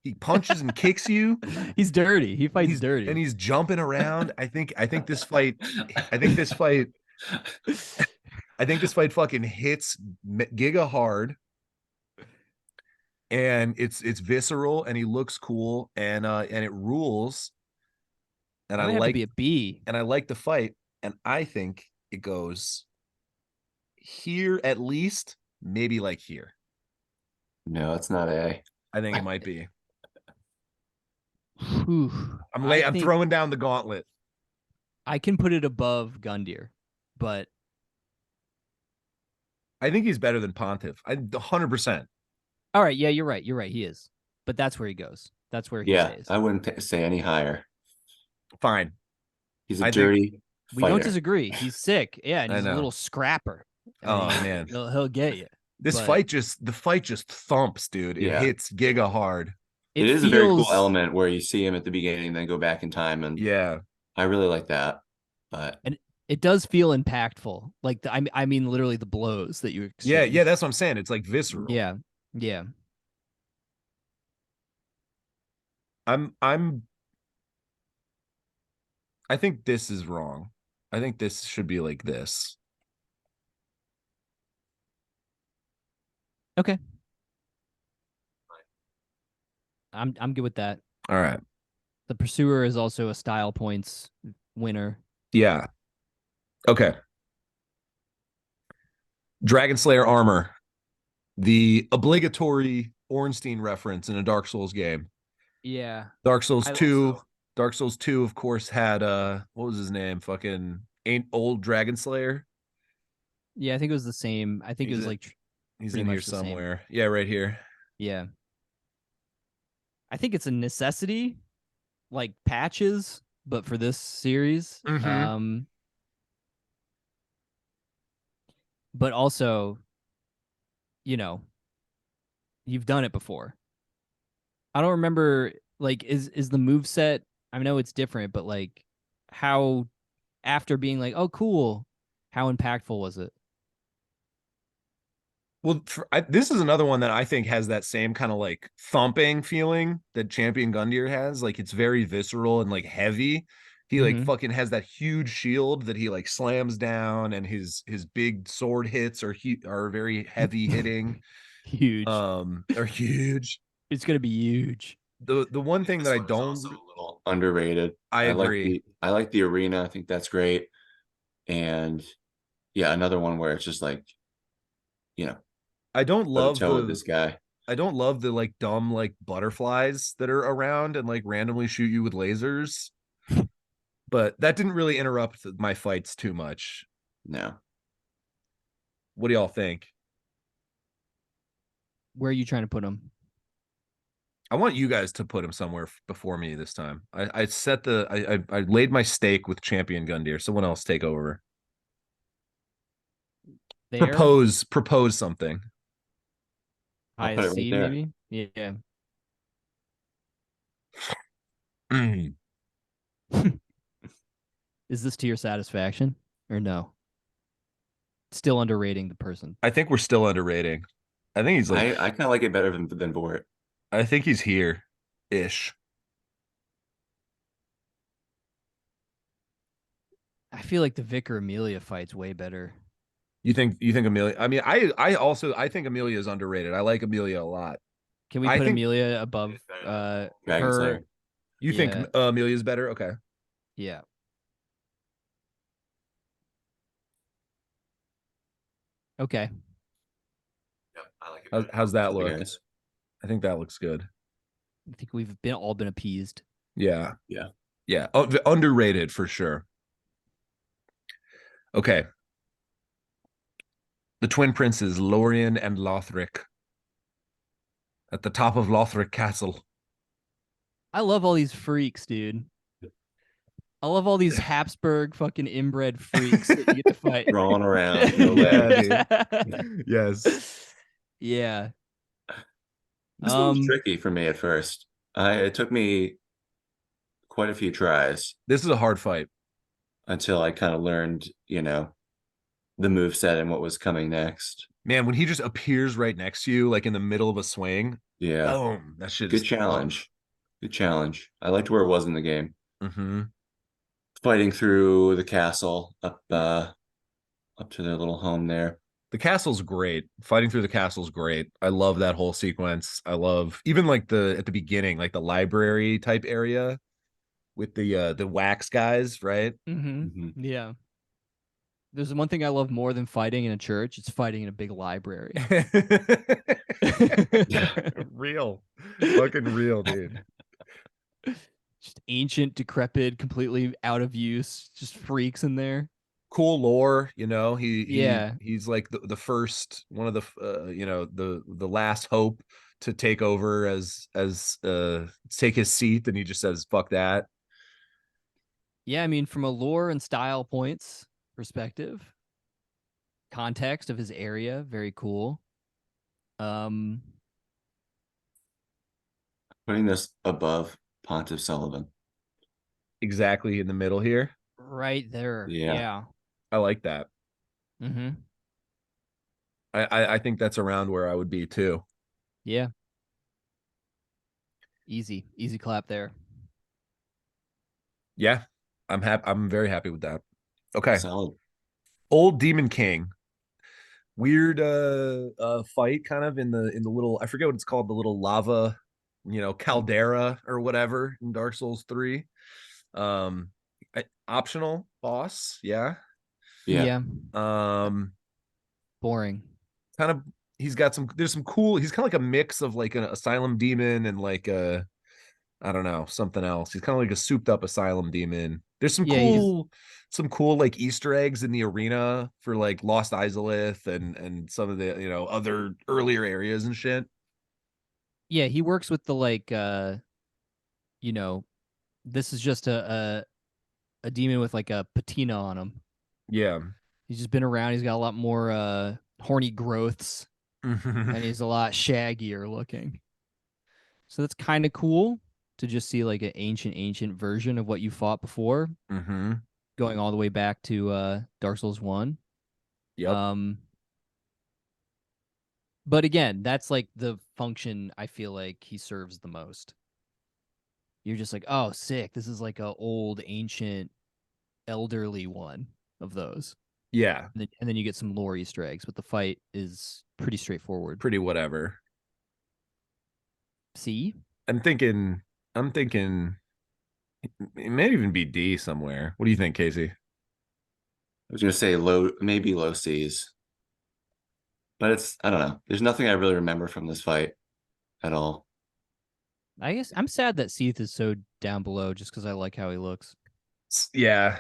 He punches and kicks you. He's dirty. He fights dirty. And he's jumping around. I think this fight I think this fight fucking hits giga hard. And it's visceral, and he looks cool, and it rules. And I have to be a B. and I like the fight, and I think it goes here at least, maybe like here. no, it's not A. I think it might be. Whew. I'm throwing down the gauntlet. I can put it above Gundyr, but I think he's better than Pontiff. 100%. all right. Yeah, you're right. You're right. He is, but that's where he goes. That's where he Yeah, stays. I wouldn't say any higher. Fine. He's a I think- dirty We fighter. don't disagree. He's sick. Yeah, and I he's a know. little scrapper. Oh, mean, man. he'll get you. The fight just thumps, dude. It Yeah. hits giga hard. It is a very cool feels- element where you see him at the beginning, then go back in time, and Yeah. I really like that. But It does feel impactful. Like I mean, literally the blows that you exchange. Yeah, that's what I'm saying. It's like visceral. Yeah. Yeah. I think this is wrong. I think this should be like this. Okay. I'm good with that. All right. The Pursuer is also a style points winner. Yeah. Okay. Dragon Slayer armor, the obligatory Ornstein reference in a Dark Souls game. Yeah. Dark Souls I 2. also- Dark Souls 2, of course, had what was his name? Fucking ain't old Dragon Slayer. Yeah, I think it was the same. I think it He's was in- like He's pretty in here much the same. somewhere. Yeah, right here. yeah. I think it's a necessity, like patches, but for this series. Mhm. But also, you've done it before. I don't remember like is the move set, I know it's different, but like how after being like, oh cool, how impactful was it? Well, this is another one that I think has that same kind of like thumping feeling that Champion Gundyr has. Like it's very visceral and like heavy. He like Mhm. fucking has that huge shield that he like slams down, and his big sword hits are very heavy hitting. Huge. Are huge. It's gonna be huge. The one thing this that I one is don't also a little underrated. I agree. I like the arena. I think that's great. And yeah, another one where it's just like, I don't love toe with this guy. I don't love the like dumb like butterflies that are around and like randomly shoot you with lasers. But that didn't really interrupt my fights too much. No. What do y'all think? Where are you trying to put him? I want you guys to put him somewhere before me this time. I set I laid my stake with Champion Gundyr. Someone else take over. There? Propose something. I'll put it right ISC there. maybe? Yeah. Mm. Is this to your satisfaction or no? Still underrating the person. I think we're still underrating. I think he's like, I kind of like it better than Vort. I think he's here ish. I feel like the Vicar Amelia fight's way better. You think Amelia? I mean, I think Amelia is underrated. I like Amelia a lot. Can we I put think Amelia above Dragon her? Slayer. you think Yeah. Amelia's better. Okay. Yeah. Okay. Yep, I like it How's that better. look? Guys. I think that looks good. I think we've all been appeased. Yeah. Yeah. Yeah. Oh, underrated for sure. Okay. The twin princes, Lorien and Lothric, at the top of Lothric Castle. I love all these freaks, dude. I love all these Habsburg fucking inbred freaks that you get to fight. Crawling around, no Yeah, legs. dude. Yes. Yeah. This one was tricky for me at first. It took me quite a few tries This is a hard fight. until I kind of learned, the move set and what was coming next. Man, when he just appears right next to you, like in the middle of a swing, Yeah. boom, that shit Good is challenge. Good challenge. I liked where it was in the game. Mm-hmm. Fighting through the castle up to their little home there. The castle's great. Fighting through the castle's great. I love that whole sequence. I love even like the at the beginning, like the library type area with the wax guys, right? Mm-hmm. Yeah. There's one thing I love more than fighting in a church. It's fighting in a big library. Real. Fucking real, dude. Just ancient, decrepit, completely out of use, just freaks in there. Cool lore, Yeah. he's like the first one of the the last hope to take over as take his seat, and he just says fuck that. Yeah, I mean, from a lore and style points perspective, context of his area, very cool. Um, Putting this above Pontiff Sullivan. Exactly in the middle here. right there. Yeah. Yeah. I like that. Mm-hmm. I think that's around where I would be too. Yeah. Easy clap there. Yeah, I'm very happy with that. Okay. Solid. Old Demon King. Weird fight kind of in the little, I forget what it's called, the little lava, caldera or whatever in Dark Souls 3. Optional boss, yeah. Yeah. Boring. Kind of he's got there's some cool, he's kind of like a mix of like an asylum demon and like a, I don't know, something else. He's kind of like a souped up asylum demon. There's some cool like Easter eggs in the arena for like Lost Izalith and some of the, other earlier areas and shit. Yeah, he works with the this is just a demon with like a patina on him. Yeah. He's just been around. He's got a lot more horny growths and he's a lot shaggier looking. So that's kind of cool to just see like an ancient version of what you fought before, going all the way back to Dark Souls 1. Yep. But again, that's like the function I feel like he serves the most. You're just like, oh, sick. This is like a old, ancient, elderly one of those. Yeah. And then you get some lore Easter eggs, but the fight is pretty straightforward. Pretty whatever. See? I'm thinking it may even be D somewhere. What do you think, Casey? I was gonna say maybe low C's. But I don't know. There's nothing I really remember from this fight at all. I guess I'm sad that Seath is so down below just because I like how he looks. Yeah.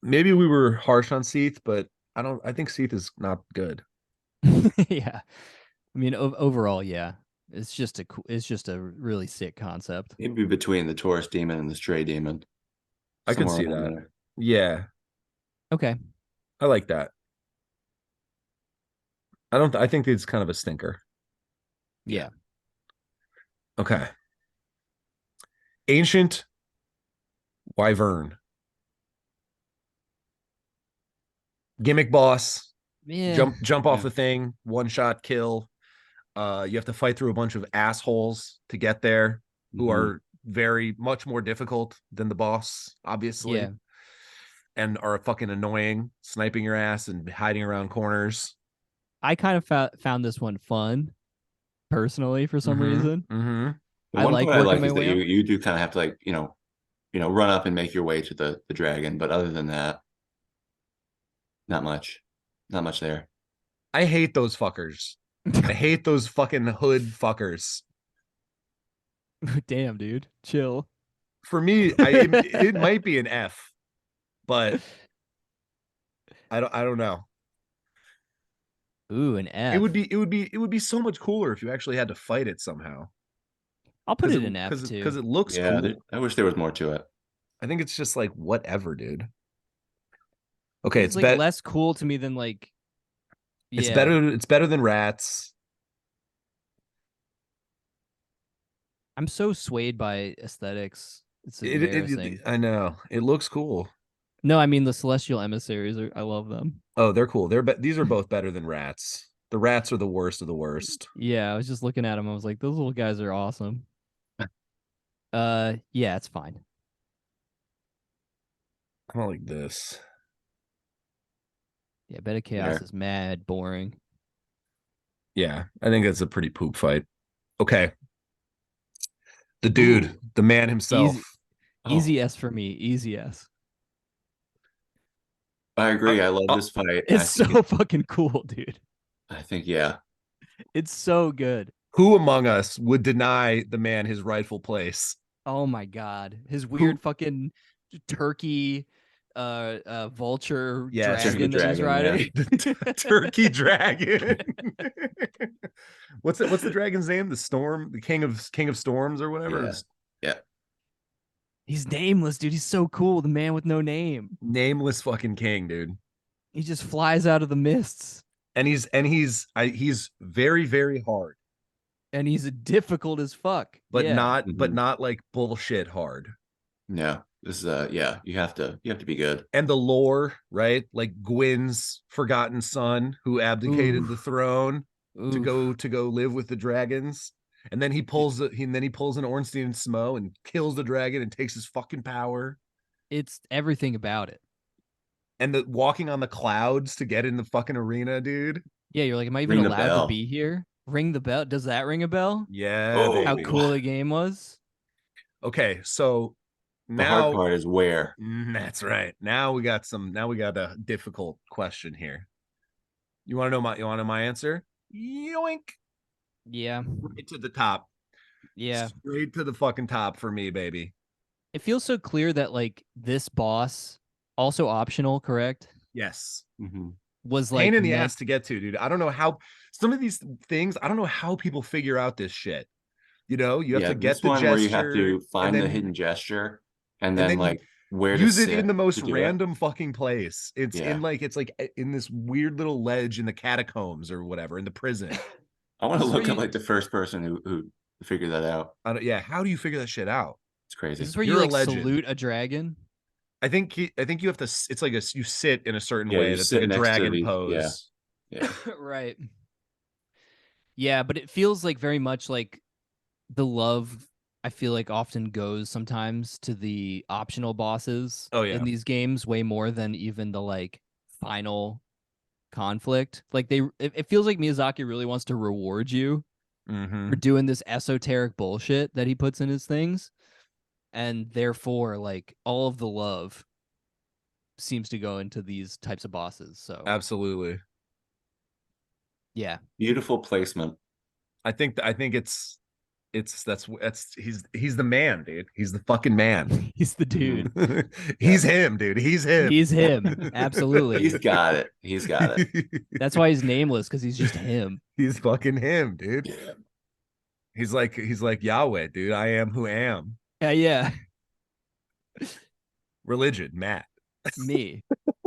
Maybe we were harsh on Seath, but I think Seath is not good. Yeah. I mean, overall, yeah. It's just a really sick concept. Maybe between the Taurus demon and the Stray demon. I could Somewhere see around that. there. Yeah. Okay. I like that. I think it's kind of a stinker. Yeah. Okay. Ancient Wyvern. Gimmick boss. Yeah. Jump off the thing, one shot kill. You have to fight through a bunch of assholes to get there, who Mhm. are very much more difficult than the boss, obviously, Yeah. and are fucking annoying, sniping your ass and hiding around corners. I kind of found this one fun personally for some Mm-hmm. reason. Mm-hmm. The I one like part I working like my is that way up. you do kind of have to like, run up and make your way to the dragon, but other than that, not much. Not much there. I hate those fuckers. I hate those fucking hood fuckers. Damn, dude. Chill. For me, it might be an F, but I don't know. Ooh, an It F. would be it would be it would be so much cooler if you actually had to fight it somehow. I'll put Because it it in F because too. it looks Yeah, cool. I wish there was more to it. I think it's just like whatever, dude. Okay, It's like less cool to me than like, yeah. it's better than rats. I'm so swayed by aesthetics. It's It embarrassing. I know. It looks cool. No, I mean the celestial emissaries are. I love them. Oh, they're cool. These are both better than rats. The rats are the worst of the worst. Yeah, I was just looking at them. I was like, those little guys are awesome. Yeah, it's fine. I don't like this. Yeah, Bed of Chaos There. is mad boring. Yeah, I think it's a pretty poop fight. Okay. The Ooh. dude, the man himself. Easy, Oh, easy S for me. Easy S. I Uh, agree. I love uh, this fight. It's so fucking cool, dude. I think, yeah. It's so good. who among us would deny the man his rightful place? Oh my god, his Who? weird fucking turkey, vulture Yes, Turkey the dragon that he's dragon, yeah. riding. the turkey dragon. What's the dragon's name? The storm, the king of storms, or whatever. Yeah. Yeah. He's nameless, dude. He's so cool. The man with no name. Nameless fucking king, dude. He just flies out of the mists, And he's very hard, and he's difficult as fuck. but Yeah, Mhm. not like bullshit hard. Yeah. This is yeah, you have to be good. And the lore, right? Like Gwyn's forgotten son who abdicated the oof, throne oof. to go live with the dragons. And then he pulls an Ornstein and Smo and kills the dragon and takes his fucking power. It's everything about it. And the walking on the clouds to get in the fucking arena, dude. Yeah, you're like, am I even Ring the allowed to bell. be here? Ring the bell. Does that ring a bell? Yeah, Oh, How baby. cool the game was. Okay, so the hard now part is where. that's right. Now we got a difficult question here. You want to know my answer? Yoink. Yeah, Right to the top. yeah. Straight to the fucking top for me, baby. It feels so clear that like this boss, also optional, correct? Yes. Mhm. Was Pain like in the meant. ass to get to, dude. I don't know how some of these things, I don't know how people figure out this shit. You know, you have Yeah, to get this the one where you have gesture to find the hidden gesture and and then then like where to use it in sit the most to do it. random fucking place. Yeah. It's like in this weird little ledge in the catacombs or whatever in the prison. I want to This is where look up you. like the first person who figured that out. Yeah, how do you figure that shit out? It's Is crazy. this where you You're a like legend. salute a dragon? I think you have to. It's like you sit in a certain Yeah, way. you That's like sit a next to dragon the yeah, pose. yeah. Right. Yeah, but it feels like very much like the love I feel like often goes sometimes to the optional bosses Oh in yeah. these games way more than even the like final conflict. Like it feels like Miyazaki really wants to reward you Mm-hmm. for doing this esoteric bullshit that he puts in his things, and therefore like all of the love seems to go into these types of bosses. So Absolutely. yeah, Beautiful placement. I think that's he's the man, dude. He's the fucking man. he's the dude. He's him, dude. He's him. He's him. Absolutely. He's got it. He's got it. That's why he's nameless, because he's just him. He's fucking him, dude. Yeah. He's like Yahweh, dude. I am who am. Yeah, yeah. Religion, Matt. Me.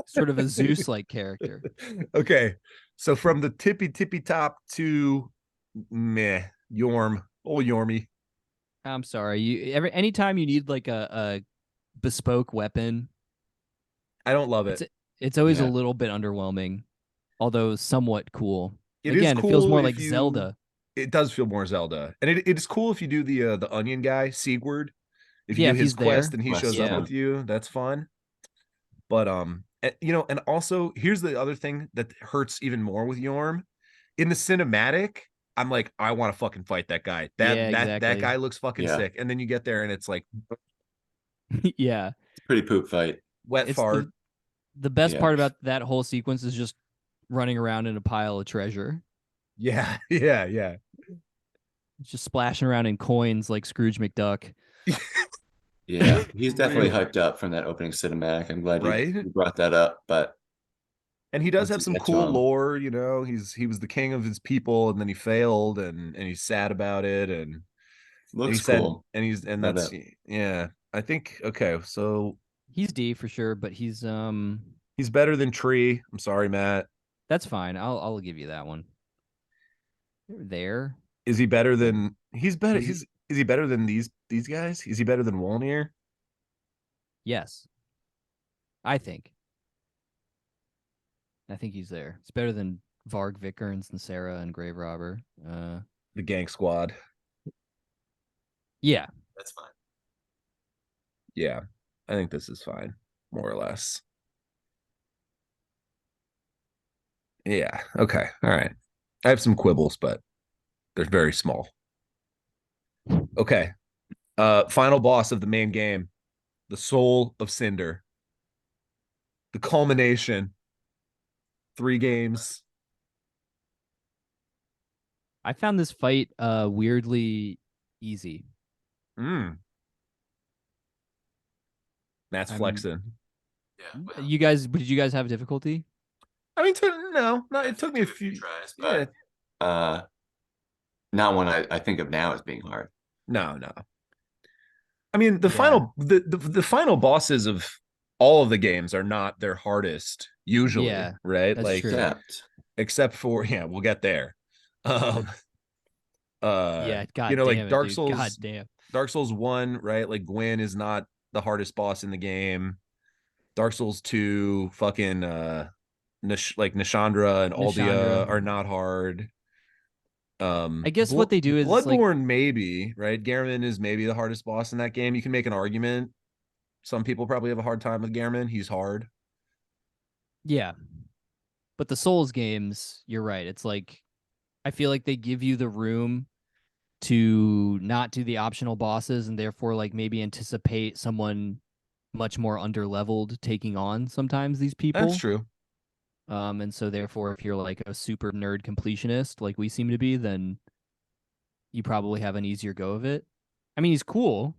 Sort of a Zeus like character. Okay. So from the tippy top to meh, Yorm. Oh, Yormy. I'm sorry. Anytime you need like a bespoke weapon, I don't love it's it. it's always a Yeah. little bit underwhelming, although somewhat cool. It is Again, it feels cool more if like you Zelda. it does feel more Zelda, and it's cool if you do the onion guy Sigurd. If you Yeah, do if his he's there. quest and he Quest, shows up Yeah. with you, that's fun. But you know, and also here's the other thing that hurts even more with Yorm. In the cinematic, I'm like, I want to fucking fight that guy. Yeah, That exactly. guy looks fucking Yeah, sick. And then you get there and it's like Yeah. it's a pretty poop fight. wet It's fart. the best Yeah, part about that whole sequence is just running around in a pile of treasure. Yeah, yeah, yeah. Just splashing around in coins like Scrooge McDuck. yeah. He's definitely Real, hyped up from that opening cinematic. I'm glad right? you brought that up. But And he does once have you some get to cool him, lore, you know. He was the king of his people and then he failed and he's sad about it and he looks said cool. and But that's yeah. I think okay, so He's D for sure, but he's better than Tree. I'm sorry, Matt. that's fine. I'll give you that one. They're there. Is he better than he's better? He's He's is he better than these guys? Is he better than Wolnir? yes, I think. I think he's there. It's better than Varg Vikernes and Sarah and Grave Robber. The Gang Squad. Yeah. that's fine. Yeah, I think this is fine, more or less. Yeah. Okay. All right. I have some quibbles, but they're very small. Okay. Final boss of the main game, the Soul of Cinder, the culmination. 3 games. I found this fight weirdly easy. Mm. Matt's I'm flexing. Yeah, well, you guys did you guys have difficulty? I mean, no, I it had took to me a do few. tries, Yeah. but not one I think of now as being hard. No, no. I mean, Yeah. the final bosses of all of the games are not their hardest usually, Yeah. right? That's Like true. Except except for yeah, we'll get there. Um Yeah, you god know, damn like it, dude. God damn. Dark Souls 1, right? Like Gwyn is not the hardest boss in the game. Dark Souls 2, fucking like Nishandra and Nishandra. Aldia are not hard. I guess what they do is it's like Bloodborne maybe, right? Gehrman is maybe the hardest boss in that game. You can make an argument. Some people probably have a hard time with Gehrman. He's hard. yeah. But the Souls games, you're right. It's like I feel like they give you the room to not do the optional bosses and therefore like maybe anticipate someone much more underleveled taking on sometimes these That's people. true. And so therefore if you're like a super nerd completionist like we seem to be, then you probably have an easier go of it. I mean, he's cool.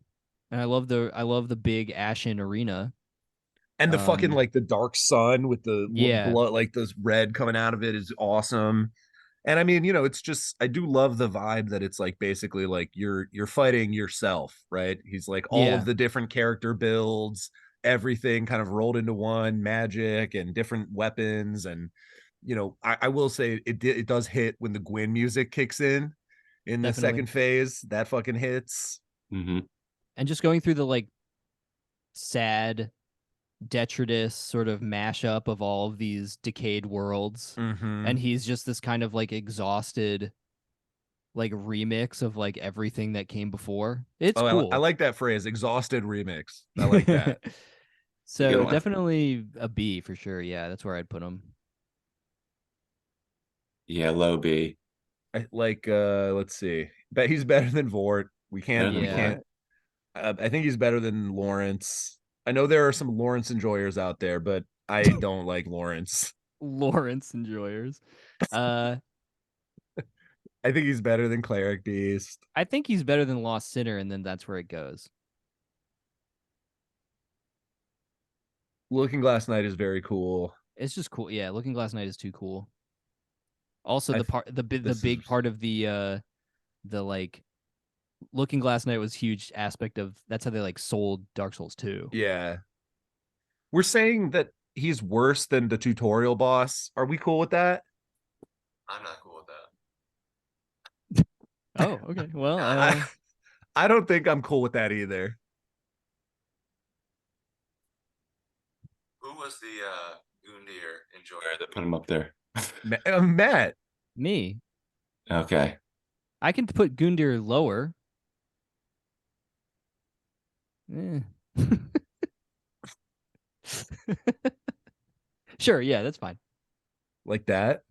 And I love the big ashen arena. And the fucking Um like the dark sun with the yeah, blood, like this red coming out of it is awesome. And I mean, you know, it's just I do love the vibe that it's like basically like you're fighting yourself, right? He's like all of yeah, the different character builds, everything kind of rolled into one, magic and different weapons. And you know, I will say it does hit when the Gwyn music kicks in the definitely. second phase. That fucking hits. hmm And just going through the like sad detritus sort of mashup of all of these decayed worlds. Mm-hmm. And he's just this kind of like exhausted like remix of like everything that came before. It's Oh, I cool. like that phrase, exhausted remix. I like that. It's a good So one. definitely a B for sure. Yeah, that's where I'd put him. Yeah, low B. I like let's see. Bet he's better than Vort. Better We than Yeah. Vort. can't I think he's better than Lawrence. I know there are some Lawrence enjoyers out there, but I don't like Lawrence. Lawrence enjoyers. Uh I think he's better than Cleric Beast. I think he's better than Lost Sinner, and then that's where it goes. Looking Glass Knight is very cool. It's just cool. Yeah, Looking Glass Night is too cool. Also, I the th- part the this is big part of the like Looking Glass Night was huge aspect of that's how they like sold Dark Souls 2. yeah. We're saying that he's worse than the tutorial boss. Are we cool with that? I'm not cool with that. Oh, okay. Well, I I don't think I'm cool with that either. Who was the Gundyr enjoyer that put him up there? Matt, me. Okay. I can put Gundyr lower. Eh. Sure, yeah, that's fine. Like that.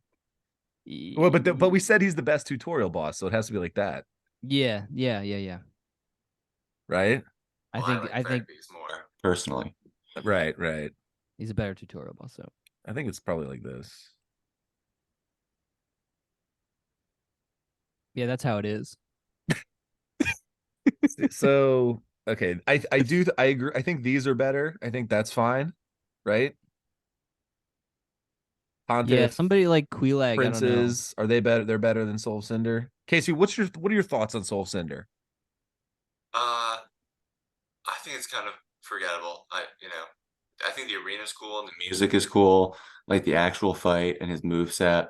Well, but we said he's the best tutorial boss, so it has to be like that, Yeah. right? I Well, think like I think Beast more personally. Right. he's a better tutorial boss. So I think it's probably like this. yeah, that's how it is. So okay, I agree. I think these are better. I think that's fine, right? Yeah, Pontiff, somebody like Queelag, I don't know. Princes, are they better? They're better than Soul Cinder. Casey, what are your thoughts on Soul Cinder? Uh, I think it's kind of forgettable. I think the arena's cool and the music is cool, like the actual fight and his move set.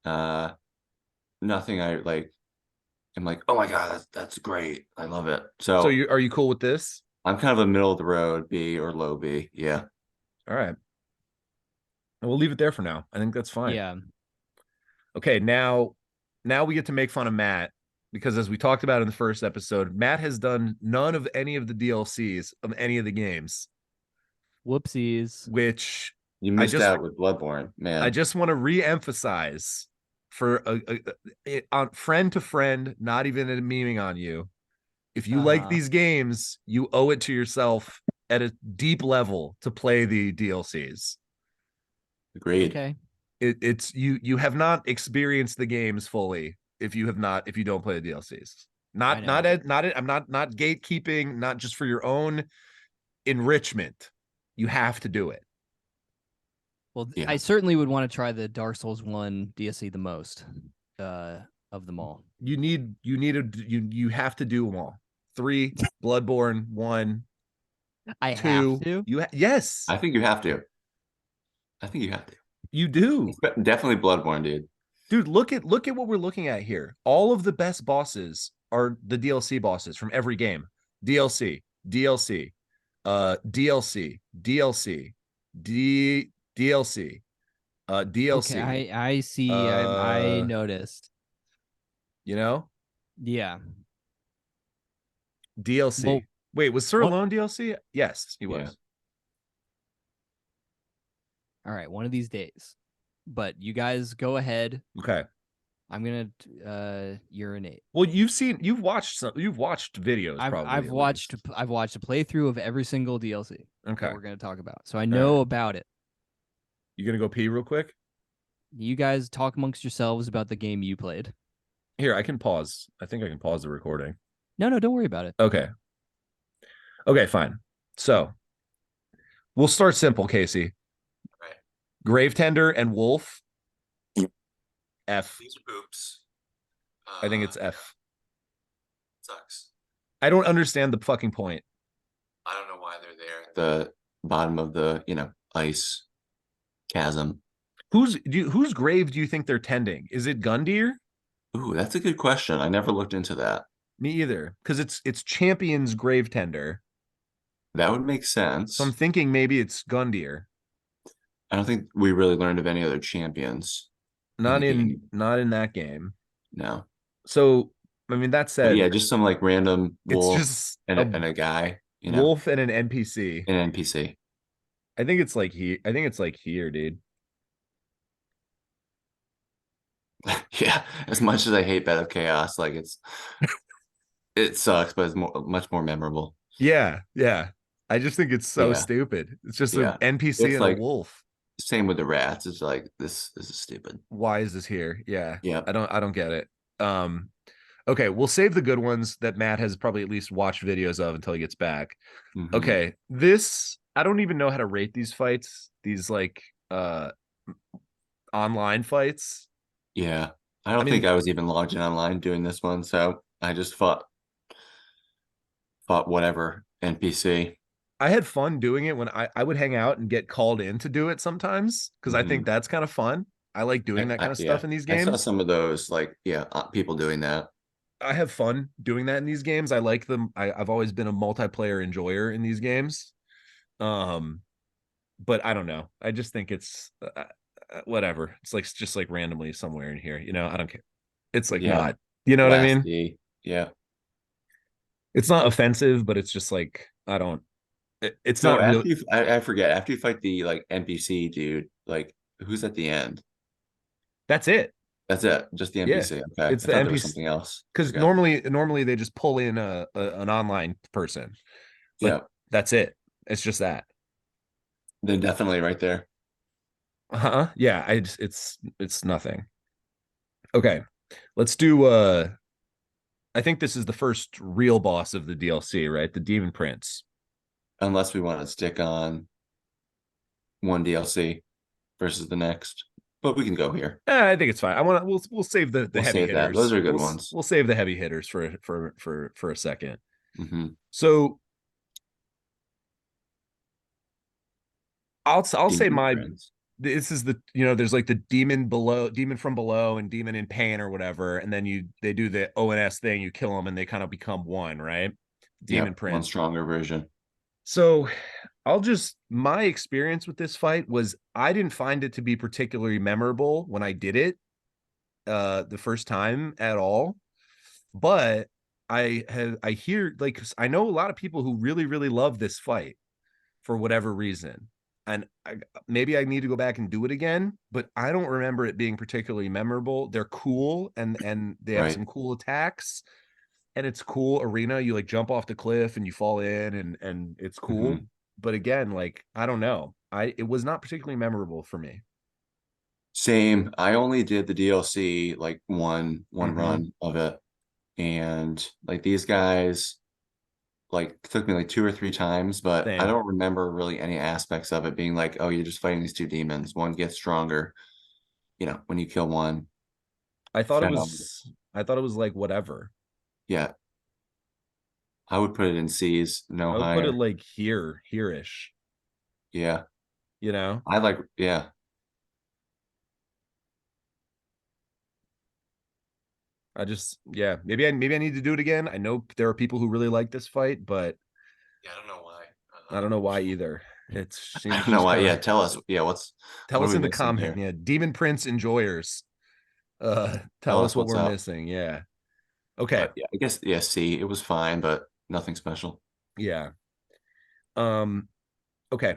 Uh, Nothing I like. I'm like, oh my god, that's great. I love it. So So are you cool with this? I'm kind of a middle of the road B or low B. Yeah. All right. We'll leave it there for now. I think that's fine. Yeah. Okay, now we get to make fun of Matt because as we talked about in the first episode, Matt has done none of any of the DLCs of any of the games, Whoopsies. which You I missed just out with Bloodborne, I man. just want to re-emphasize for on friend to friend, not even memeing on you. If you like Uh-huh. these games, you owe it to yourself at a deep level to play the DLCs. Agreed. Okay. It's you have not experienced the games fully if you don't play the DLCs. I Not know. not at, not at, I'm not gatekeeping, not just for your own enrichment. You have to do it. Well, Yeah. I certainly would want to try the Dark Souls 1 DSC the most of them all. You have to do them all. 3, Bloodborne, 1, I have 2. to. Yes, I think you have to. I think you have to. you do. Definitely Bloodborne, dude. Dude, look at what we're looking at here. All of the best bosses are the DLC bosses from every game. DLC, DLC, DLC, DLC, DLC, Okay, DLC. I see. I Uh, noticed. you know, Yeah. Well, DLC. Wait, was Sir what? Alone DLC? Yes, he Yeah. was. All right, one of these days. But you guys go ahead. Okay. I'm gonna urinate. Well, you've watched videos probably I've at watched least. I've watched a playthrough of every single DLC Okay. that we're gonna talk about, so I All know right. about it. You gonna go pee real quick? You guys talk amongst yourselves about the game you played. Here, I can pause. I think I can pause the recording. No, don't worry about it. Okay. Okay, fine. So we'll start simple, Casey. Right. Gravetender and Wolf. F. These are poops. I think it's F. Sucks. I don't understand the fucking point. I don't know why they're there at the bottom of the, ice chasm. Whose grave do you think they're tending? Is it Gundyr? Ooh, that's a good question. I never looked into that. Me either, because it's Champion's grave tender. That would make So I'm sense. thinking maybe it's Gundyr. I don't think we really learned of any other champions in the game. Not in that game. No. So I mean that But said, yeah, just some like random it's wolf just and a a guy, wolf and an NPC. an NPC. I think it's like I think it's like here, dude. Yeah, as much as I hate Bed of Chaos, like it sucks, but it's much more memorable. Yeah. I just think it's so Yeah, stupid. It's just an yeah. NPC It's and a like wolf. same with the rats. It's like this is stupid. Why is this here? Yeah. Yeah. I don't get it. Um okay, we'll save the good ones that Matt has probably at least watched videos of until he gets back. Mhm. Okay, this I don't even know how to rate these fights. These like online fights. Yeah. I I don't think mean, I was even logged in online doing this one, so I just fought whatever NPC. I had fun doing it when I would hang out and get called in to do it sometimes because I think Mhm. that's kind of fun. I like doing that kind of Yeah, stuff in these I saw games. some of those, like, yeah, people doing that. I have fun doing that in these games. I like them. I've always been a multiplayer enjoyer in these games. Um, but I don't know. I just think it's whatever. It's like just like randomly somewhere in here. I don't care. It's like Yeah, not. You know what I Class mean? D. Yeah. It's not offensive, but it's just like I don't. It's So not real. after I forget, after you fight the like NPC dude, like who's at the end? That's it. That's it, just the Yeah, NPC. Okay, it's I the thought there was NPC something else. because Okay, normally they just pull in an online person, but yeah, that's it. It's just that. then definitely right there. Yeah, it's nothing. Okay, let's do. I think this is the first real boss of the DLC, right? The Demon Prince. Unless we want to stick on one DLC versus the next, but we can go here. I think it's fine. We'll save the We'll heavy save that. Those hitters. are good ones. We'll save the heavy hitters for a second. Hmm. So I'll say Demon my Prince. this is the there's like the demon from below and demon in pain or whatever, and then they do the ONS thing, you kill them and they kind of become one, right? Demon Yep, one Prince. stronger version. So my experience with this fight was I didn't find it to be particularly memorable when I did it the first time at all. But I hear like I know a lot of people who really love this fight for whatever reason. And maybe I need to go back and do it again, but I don't remember it being particularly memorable. They're cool and they have Right. some cool attacks and it's cool arena. You like jump off the cliff and you fall in and it's cool. Hmm. But again, like I don't know. It was not particularly memorable for me. Same. I only did the DLC like one Mm-hmm. run of it, and like these guys like took me like two or three times, but I Same. don't remember really any aspects of it being like, oh, you're just fighting these two demons. One gets stronger, when you kill one. I thought it was like whatever. Yeah, I would put it in C's, no I would put it higher. like here-ish, Yeah, you know? yeah. Yeah, maybe I need to do it again. I know there are people who really like this fight, but Yeah, I don't know why. I don't know why either. It I seems don't know just why. kind Yeah, of tell us. Yeah, tell what are us we in the missing comment. here? Yeah, Demon Prince enjoyers. Tell Tell us us what what's we're up. missing. Yeah. Okay. But yeah, I guess yeah, C. It was fine, but nothing special. Yeah. Um, okay.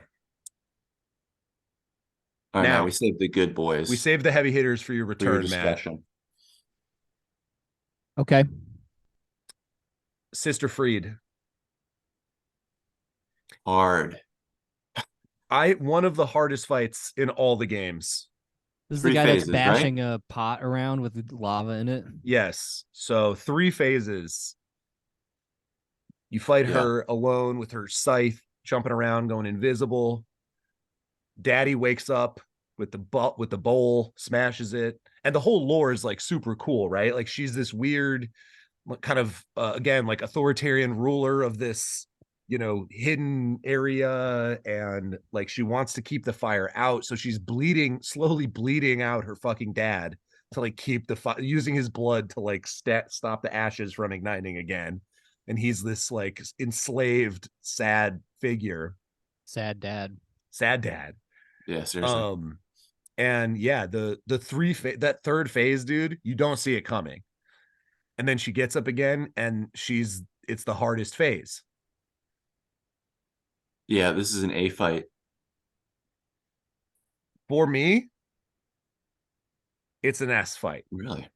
All right, now we Now saved the good we boys save the heavy hitters for your for your return, Matt. discussion. Okay. Sister Freed. Hard. One of the hardest fights in all the games. This is the Three guy that's phases, right? bashing a pot around with lava in it. Yes. So 3 phases. You fight Yeah. her alone with her scythe, jumping around, going invisible. Daddy wakes up with the bowl, smashes it, and the whole lore is like super cool, right? Like she's this weird kind of again like authoritarian ruler of this hidden area, and like she wants to keep the fire out, so she's slowly bleeding out her fucking dad to like keep the fire, using his blood to like stop the ashes from igniting again, and he's this like enslaved sad figure, Sad dad. sad dad. Yeah, seriously. um and yeah, that third phase, dude, you don't see it coming, and then she gets up again and it's the hardest phase. Yeah, this is an A fight. For me, it's an S fight. Really?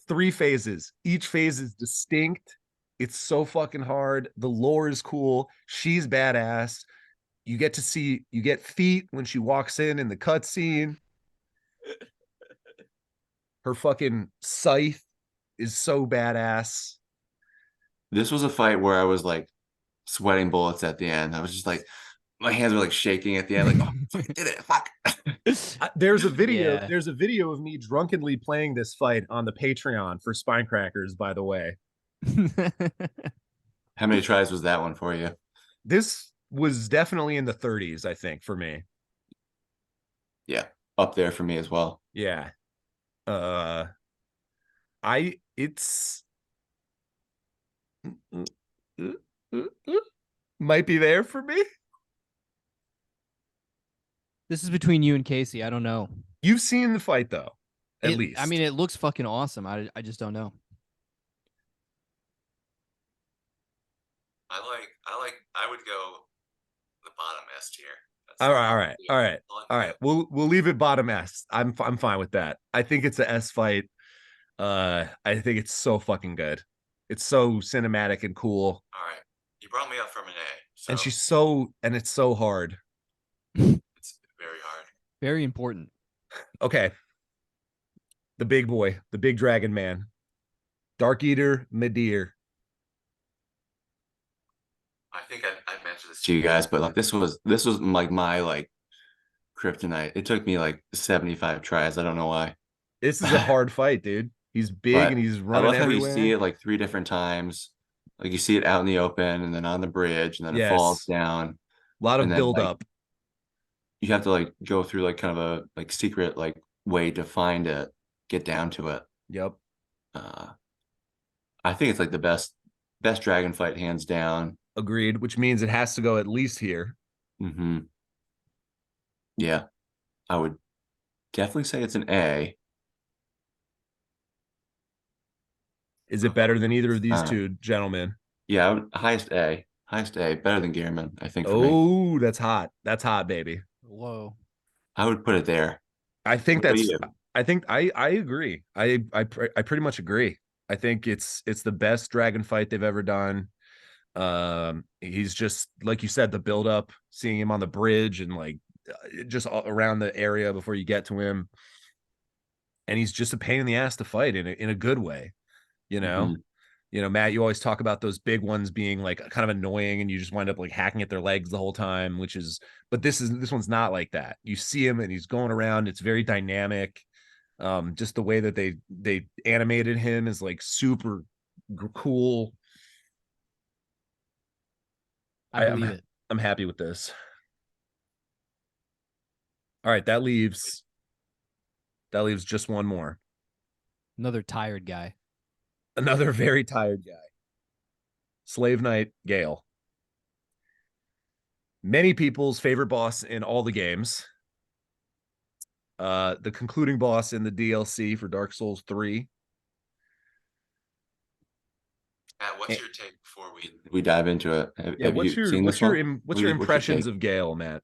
3 phases. Each phase is distinct. It's so fucking hard. The lore is cool. She's badass. You get feet when she walks in the cutscene. Her fucking scythe is so badass. This was a fight where I was like sweating bullets at the end. I was just like, my hands were like shaking at the end, like, oh, fuck, I did it. Fuck. There's a video. Yeah. There's a video of me drunkenly playing this fight on the Patreon for Spine Crackers, by the way. How many tries was that one for you? This was definitely in the 30s, I think, for me. Yeah, up there for me as well. Yeah. Uh I it's might be there for me. This is between you and Casey. I don't know. You've seen the fight though. At I least. mean, it looks fucking awesome. I just don't know. I would go the bottom S tier. All right, all right, all right, I like all right. We'll leave it bottom S. I'm fine with that. I think it's a S fight. I think it's so fucking good. It's so cinematic and cool. All right, you brought me up from an A, so And it's so hard. it's very hard. Very important. Okay. The big boy, the big dragon man. Dark Eater Midir. I think I mentioned this to you guys, but like this was like my like kryptonite. It took me like 75 tries. I don't know why. This is a hard fight, dude. He's big and But he's I running love how you see everywhere. it like 3 different times. Like you see it out in the open and then on the bridge and then it falls Yes. down. A lot And of then build like up. you have to like go through like kind of a like secret like way to find it, get down to it. Yep. Uh I think it's like the best dragon fight hands down. Agreed, which means it has to go at least here. Hmm. Yeah, I would definitely say it's an A. Is it better than either of these Uh, two gentlemen? yeah, highest A, better than Gearman, I think for me. Oh, that's hot. That's hot, baby. Whoa. I would put it there. I think What about that's you? I think I agree. I pretty much agree. I think it's the best dragon fight they've ever done. He's just like you said, the build up, seeing him on the bridge and like just around the area before you get to him. And he's just a pain in the ass to fight in a good way, you know. Mhm. Matt, you always talk about those big ones being like kind of annoying and you just wind up like hacking at their legs the whole time, but this one's not like that. You see him and he's going around. It's very dynamic. Just the way that they animated him is like super cool. I believe it. I'm happy with this. All right, that leaves just one more. Another tired guy. Another very tired guy. Slave Knight Gale. Many people's favorite boss in all the games. The concluding boss in the DLC for Dark Souls 3. Matt, what's Eh, your take before we dive into it? yeah, Have what's you your seen what's this your one? what's your What's your impressions take? of Gale, Matt?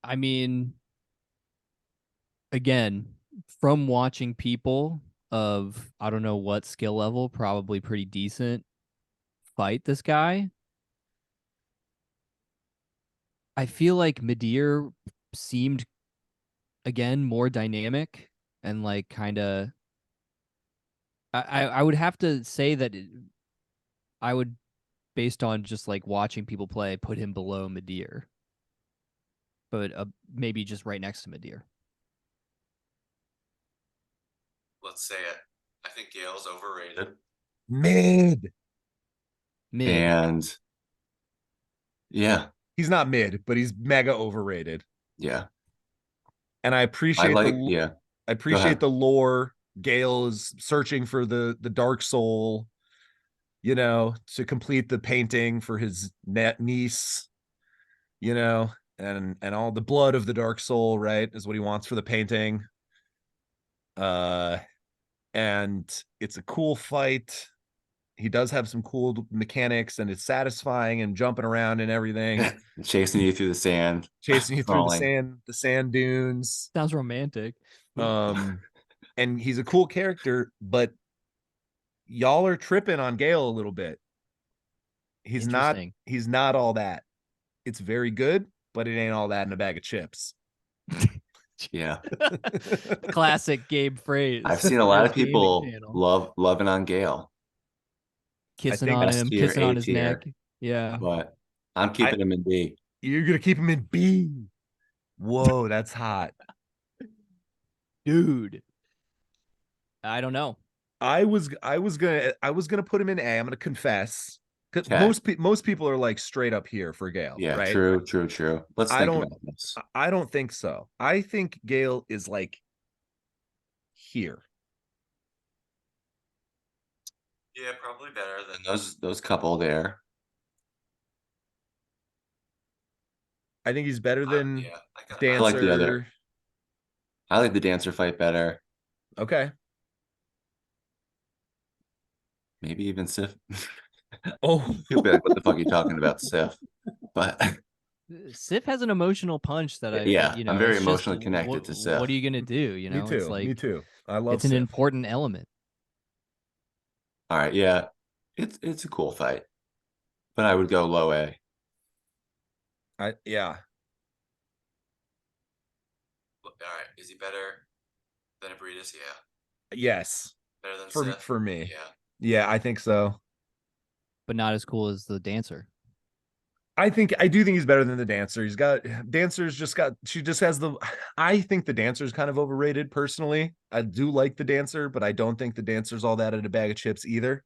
I mean, again, from watching people of I don't know what skill level, probably pretty decent, fight this guy, I feel like Midir seemed again more dynamic and like kind of. I would have to say that I would, based on just like watching people play, put him below Midir, but maybe just right next to Midir. Let's say it. I think Gale's overrated. Mid. Mid. And yeah, He's not mid, but he's mega overrated. yeah. And I I appreciate like, yeah. I Go appreciate ahead. the lore. Gale is searching for the dark soul, to complete the painting for his net niece, and all the blood of the dark soul, right, is what he wants for the painting. Uh and it's a cool fight. He does have some cool mechanics and it's satisfying and jumping around and everything, Chasing you through the sand, chasing you through the crawling. sand dunes. Sounds romantic. Um and he's a cool character, but y'all are tripping on Gale a little bit. He's not Interesting. he's not all that. It's very good, but it ain't all that in a bag of chips. Yeah. Classic Gabe phrase I've seen a for lot his of gaming people channel. loving on Gale. I Kissing think on S him, tier, kissing on A his neck. tier, Yeah. but I'm I keeping him in B. you're gonna keep him in B. Whoa, that's hot. Dude. I don't know. I was gonna put him in A. I'm gonna confess. Because Okay. most people are like straight up here for Gale, Yeah, right? true, true, true. Let's I think don't about this. I don't think so. I think Gale is like here. Yeah, probably better than those couple there. I think he's better than Yeah, I like the other. Dancer. I like the dancer fight better. Okay. Maybe even Sif. Oh, You'll be like, what the fuck are you talking about, Sif? But Sif has an emotional punch that yeah, I'm very it's just emotionally connected to what are Sif. you gonna do? You me know, it's too. Me like too. I love it's an Sif. important element. All right, yeah, it's a cool fight, but I would go low A. Yeah. All right, is he better than Abritas? Yeah. Yes. Better than For Sif? for me. Yeah. Yeah, I think so. But not as cool as the dancer. I do think he's better than the dancer. She just has the I think the dancer's kind of overrated personally. I do like the dancer, but I don't think the dancer's all that in a bag of chips either.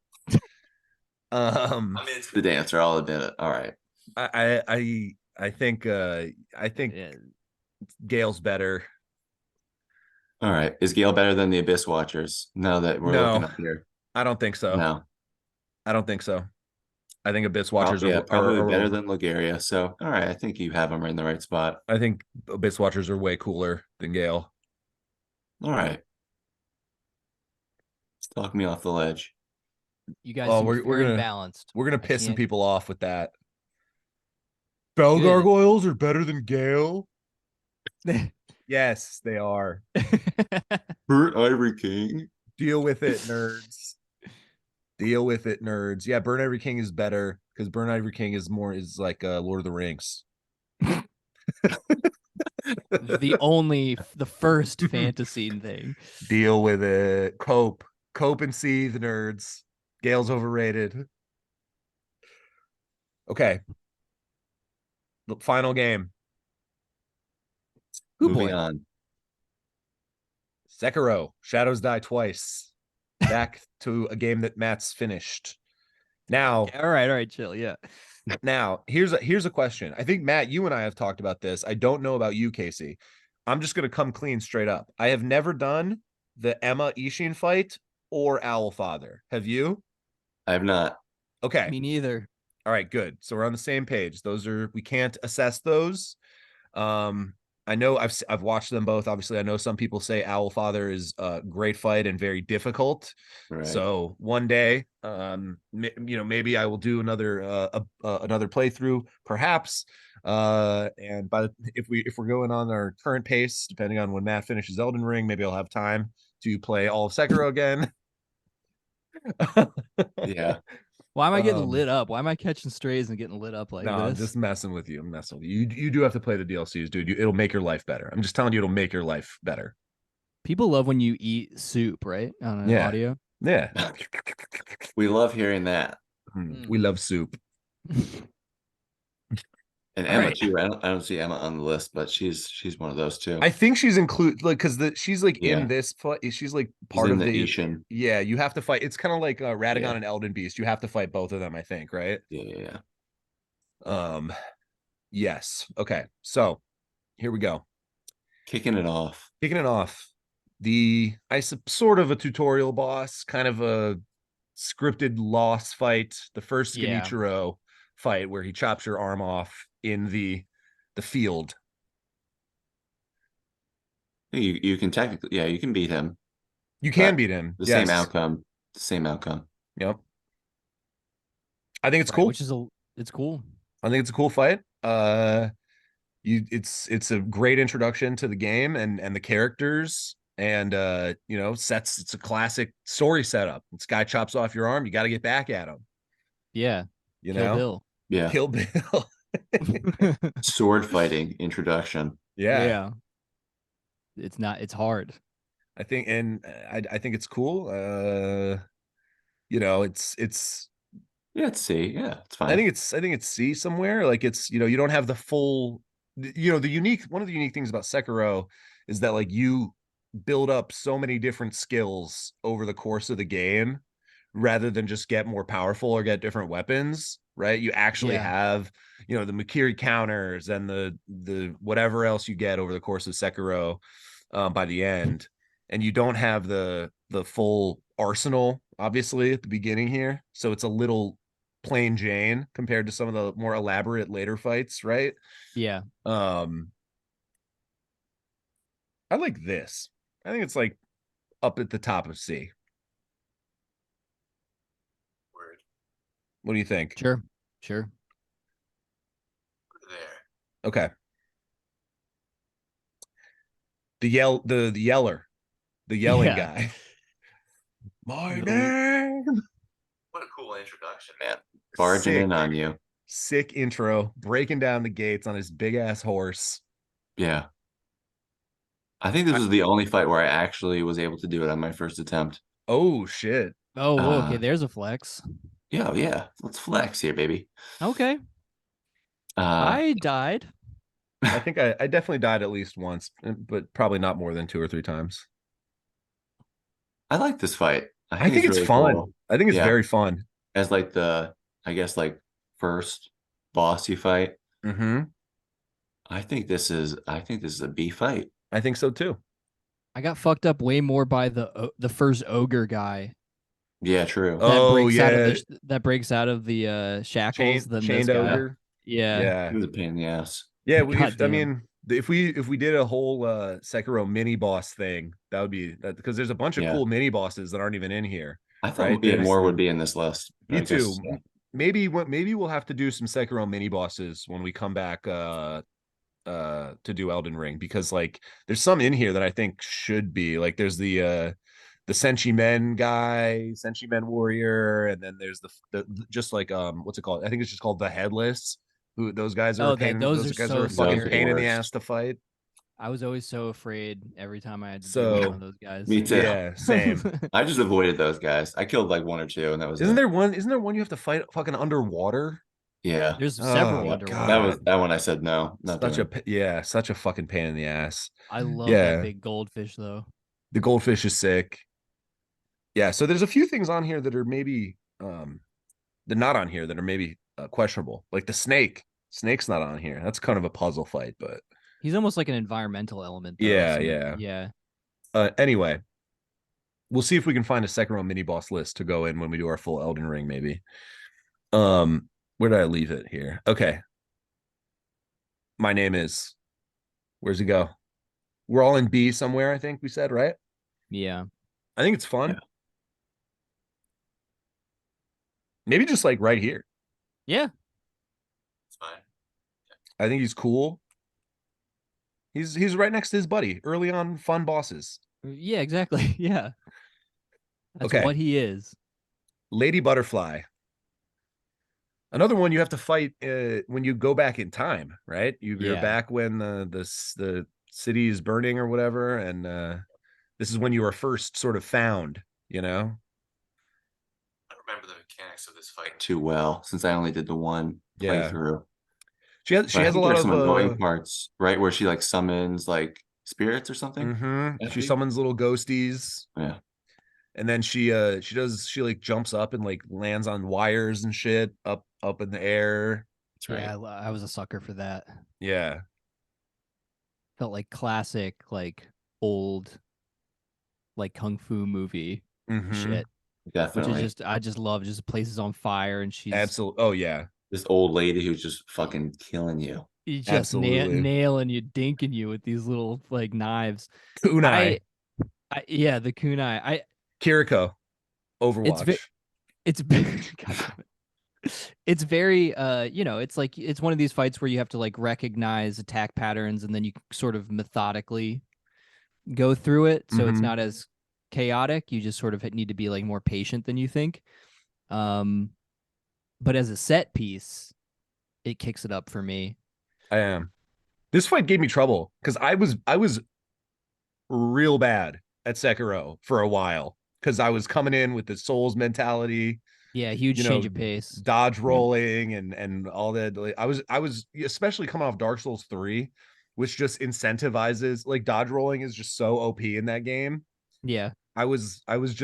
I'm into the dancer, I'll admit it. All right. I think Yeah. Gail's better. All right. Is Gale better than the Abyss Watchers? Now that we're looking No, up here. I don't think so. No. I don't think so. I think Abyss Watchers Yeah, probably better are than Lagaria. So, all right, I think you have them in the right spot. I think Abyss Watchers are way cooler than Gale. All right. Talk me off the ledge. You guys Oh, seem we're fair and gonna balanced. we're gonna I piss some can't. people off with that. Bell Good. gargoyles are better than Gale. Yes, they are. Burt Ivory King. Deal with it, nerds. Deal with it, nerds. Yeah, Burn Ivory King is better because Burn Ivory King is like Lord of the Rings. The first fantasy thing. Deal with it. Cope and seethe, nerds. Gale's overrated. Okay. The final game. Who Moving boy? on. Sekiro. Shadows Die Twice. Back to a game that Matt's finished. Now, All right, chill. Yeah. here's a question. I think Matt, you and I have talked about this. I don't know about you, Casey. I'm just gonna come clean straight up. I have never done the Emma Ishin fight or Owl Father. Have you? I have not. Okay. Me neither. All right, good. So we're on the same page. Those are we can't assess those. Um, I know I've watched them both. Obviously, I know some people say Owl Father is a great fight and very difficult. Right. So one day, maybe I will do another playthrough, perhaps. And if we're going on our current pace, depending on when Matt finishes Elden Ring, maybe I'll have time to play all of Sekiro again. Yeah. Why am I getting lit up? Why am I catching strays and getting lit up like No, I'm this? just messing with you. I'm messing with you. You do have to play the DLCs, dude. It'll make your life better. I'm just telling you, it'll make your life better. People love when you eat soup, right? On an Yeah. audio. Yeah. We love hearing that. We love soup. And All Emma right. too. I don't see Emma on the list, but she's one of those too. I think she's included like because she's like Yeah. in this she's like She's part in of the the Ishin. yeah, you have to fight. It's kind of like Radagon Yeah. and Elden Beast. You have to fight both of them, I think, right? Yeah. Yes. Okay. So here we go. Kicking it off. Kicking it off. Sort of a tutorial boss, kind of a scripted loss fight, the first Yeah. Genichiro fight where he chops your arm off in the field. You can technically, yeah, you can beat him. You can beat him. The Yes. same outcome. The same outcome. Yep. I think it's Right, cool. it's cool. I think it's a cool fight. It's a great introduction to the game and the characters and it's a classic story setup. This guy chops off your arm, you got to get back at him. Yeah. Kill Bill. Yeah. Kill Bill. Sword fighting introduction. Yeah. It's hard. I think I think it's cool. It's Yeah, it's C. Yeah, it's fine. I think it's C somewhere. Like it's, you don't have the full, one of the unique things about Sekiro is that like you build up so many different skills over the course of the game rather than just get more powerful or get different weapons, right? You actually have, the Makiri counters and the whatever else you get over the course of Sekiro by the end. And you don't have the full arsenal, obviously, at the beginning here. So it's a little plain Jane compared to some of the more elaborate later fights, right? Yeah. I like this. I think it's like up at the top of C. Word What do you think? Sure. Sure. there. Okay. The yeller, the yelling Yeah. guy. My The- name. What a cool introduction, man. Barging in Sick, on you. sick intro, breaking down the gates on his big ass horse. Yeah. I think this was the only fight where I actually was able to do it on my first attempt. Oh shit. Oh, whoa, okay. Uh, There's a flex. yeah. Let's flex here, baby. Okay. Uh, I died. I think I definitely died at least once, but probably not more than 2 or 3 times. I like this fight. I I think think it's it's really fun. cool. I think it's Yeah. very fun. As like I guess like first boss you fight. Mm-hmm. I think this is a B fight. I think so too. I got fucked up way more by the first ogre guy Yeah, true. that Oh breaks out of yeah, the shackles than this chained guy. ogre. Yeah. Yeah, It was a pain in the ass. yeah. God I damn. mean, if we did a whole Sekiro mini boss thing, that would be that because there's a bunch of Yeah. cool mini bosses that aren't even in here, I right? thought yeah, There's more would be in this list, but me I guess too. Maybe we'll have to do some Sekiro mini bosses when we come back to do Elden Ring because like there's some in here that I think should be like there's the Senshi Men guy, Senshi Men warrior, and then there's the just like what's it called? I think it's just called the Headless. Who those guys are a Oh, pain. those Those are guys are so a fucking those are the pain in the scary. ass worst. to fight. I was always so afraid every time I had to deal with one So of those guys. Me too. yeah, same. I just avoided those guys. I killed like one or two, and that was Isn't it. there one? Isn't there one you have to fight fucking underwater? Yeah, There's several Oh yeah. That underwater. was god, that one. I said no, not such doing. yeah, such a fucking pain in the ass. I love that Yeah, big goldfish though. the goldfish is sick. Yeah, so there's a few things on here that are maybe they're not on here that are maybe questionable. Like the snake. Snake's not on here. That's kind of a puzzle fight, but He's almost like an environmental element though of yeah, some yeah. yeah. Anyway, we'll see if we can find a Sekiro mini boss list to go in when we do our full Elden Ring, maybe. Where did I leave it here? Okay. My name is. Where's he go? We're all in B somewhere, I think we said, right? Yeah. I think it's fun. Yeah. Maybe just like right here. Yeah. It's fine. I think he's cool. He's right next to his buddy. Early on fun bosses. Yeah, exactly. Yeah. That's Okay. what he is. Lady Butterfly. Another one you have to fight when you go back in time, right? You're Yeah. back when the city is burning or whatever, and this is when you were first sort of found. You know? I don't remember the mechanics of this fight too well since I only did the one Yeah. playthrough. She But I has a think lot there's of some annoying parts, right, where she like summons like spirits or something. She summons little ghosties, Yeah, and then she like jumps up and like lands on wires and shit up in the air. that's right. Yeah, I was a sucker for that. Yeah. Felt like classic, like old, like kung fu movie shit. Which is Definitely. just I just love just places on fire and she's Absolutely. Oh yeah. This old lady who's just fucking killing you. just Absolutely. nailing you, dinking you with these little like knives. Kunai. Yeah, the kunai. Kiriko. Overwatch. It's God damn it. It's very it's like it's one of these fights where you have to like recognize attack patterns and then you sort of methodically go through it so it's Mhm. not as chaotic. You just sort of need to be like more patient than you think. But as a set piece, it kicks it up for me. I am. This fight gave me trouble because I was real bad at Sekiro for a while because I was coming in with the Souls mentality, Yeah, huge you change know, of pace. dodge rolling and all that. Like, I was especially coming off Dark Souls 3, which just incentivizes like dodge rolling is just so OP in that game. Yeah. I was just I was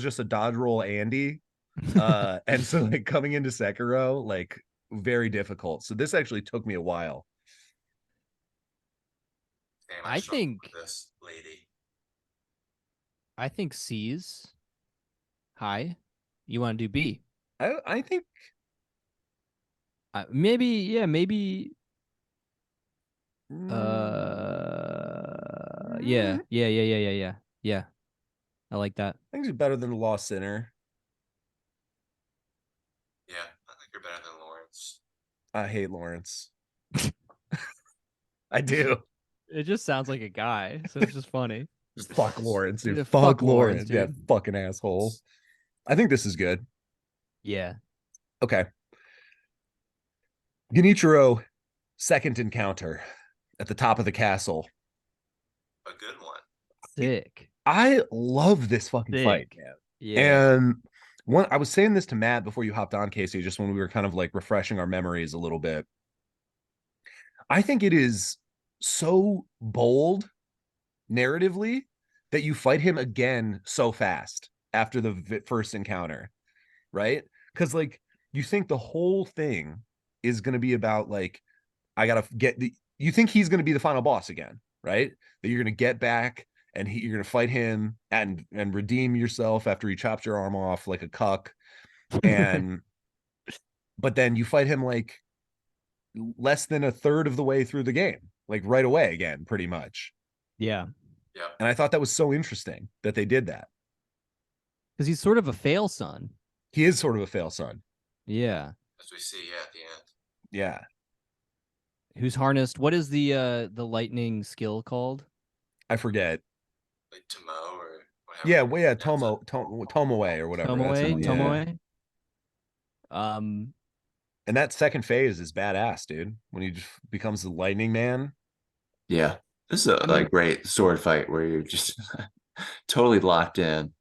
just a dodge roll Andy. And so like coming into Sekiro, like very difficult. So this actually took me a while. Damn, I struggled think with this lady. C's high. You want to do B? I think Maybe, yeah, maybe mm, Yeah. I like that. I think he's better than the Lost Sinner. Yeah, I think you're better than Lawrence. I hate Lawrence. I do. It just sounds like a guy, so it's just funny. Just fuck Lawrence, dude. Yeah, Fuck fuck Lawrence, Lawrence. Yeah, dude. fucking asshole. I think this is good. Yeah. Okay. Genichiro, second encounter at the top of the castle. A good one. Sick. I love this fucking fight, Sick. man. Yeah. And I was saying this to Matt before you hopped on, Casey, just when we were kind of like refreshing our memories a little bit. I think it is so bold narratively that you fight him again so fast after the first encounter, right? Because like you think the whole thing is going to be about like I gotta get the. You think he's going to be the final boss again, right? That you're going to get back and you're going to fight him and redeem yourself after he chops your arm off like a cuck, and but then you fight him like less than a third of the way through the game, like right away again, pretty much. Yeah. Yeah. And I thought that was so interesting that they did that. Because he's sort of a fail son. He is sort of a fail son. Yeah. As we see, yeah, at the end. Yeah. Who's harnessed. What is the lightning skill called? I forget. Like Tomo or whatever. Yeah, well, yeah, Tomoe or whatever. That's Tomoe. how, yeah. Tomoe. And that second phase is badass, dude. When he just becomes the lightning man. Yeah. This is a like great sword fight where you're just totally locked in.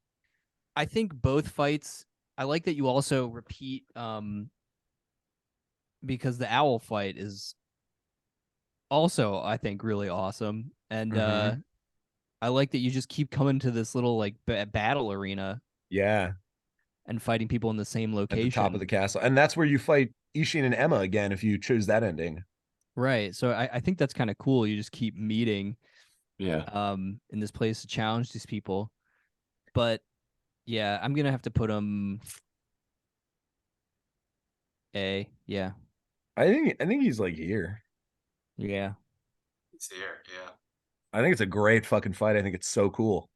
I think both fights. I like that you also repeat because the owl fight is also, I think, really awesome. And I like that you just keep coming to this little like battle arena Yeah. and fighting people in the same At location. the top of the castle. And that's where you fight Ishin and Emma again if you choose that ending. Right. So I think that's kind of cool. You just keep meeting Yeah. in this place to challenge these people. But yeah, I'm gonna have to put him A. Yeah. I think he's like here. Yeah. He's here. Yeah. I think it's a great fucking fight. I think it's so cool.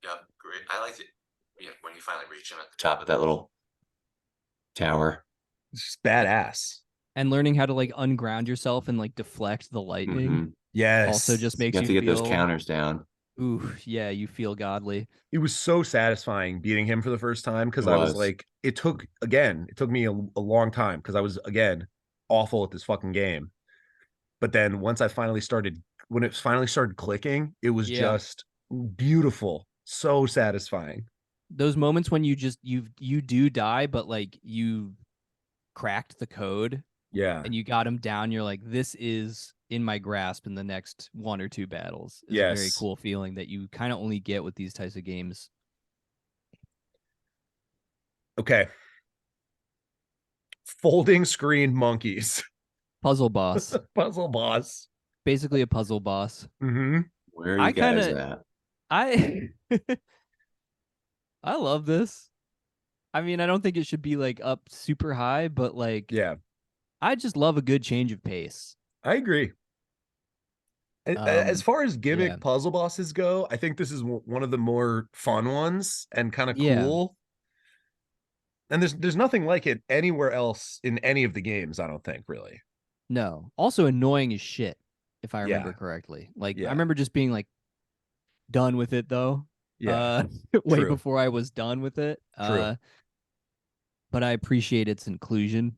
Yeah. Great. I liked it. Yeah. When you finally reach him at the top of that little tower. It's just badass. And learning how to like unground yourself and like deflect the lightning Mhm. Yes. also just makes You have to get feel those counters down. Ooh, yeah, you feel godly. It was so satisfying beating him for the first time because It I was was. like, it took me a long time because I was again awful at this fucking game. But then once when it finally started clicking, it was Yeah. just beautiful, so satisfying. Those moments when you do die, but like you cracked the code Yeah. and you got him down, you're like, this is in my grasp in the next one or two battles. Is a very Yes. cool feeling that you kind of only get with these types of games. Okay. Folding screen monkeys. Puzzle boss. Puzzle boss. Basically a puzzle boss. Mm-hmm. Where are I you guys kinda- at? I I love this. I mean, I don't think it should be like up super high, but like Yeah, I just love a good change of pace. I agree. As far as gimmick yeah. puzzle bosses go, I think this is one of the more fun ones and kind of Yeah. cool. And there's nothing like it anywhere else in any of the games, I don't think, really. No. Also annoying as shit, if I remember Yeah. correctly. Like Yeah. I remember just being like done with it though. Yeah. Way True. before I was done with it. True. But I appreciate its inclusion.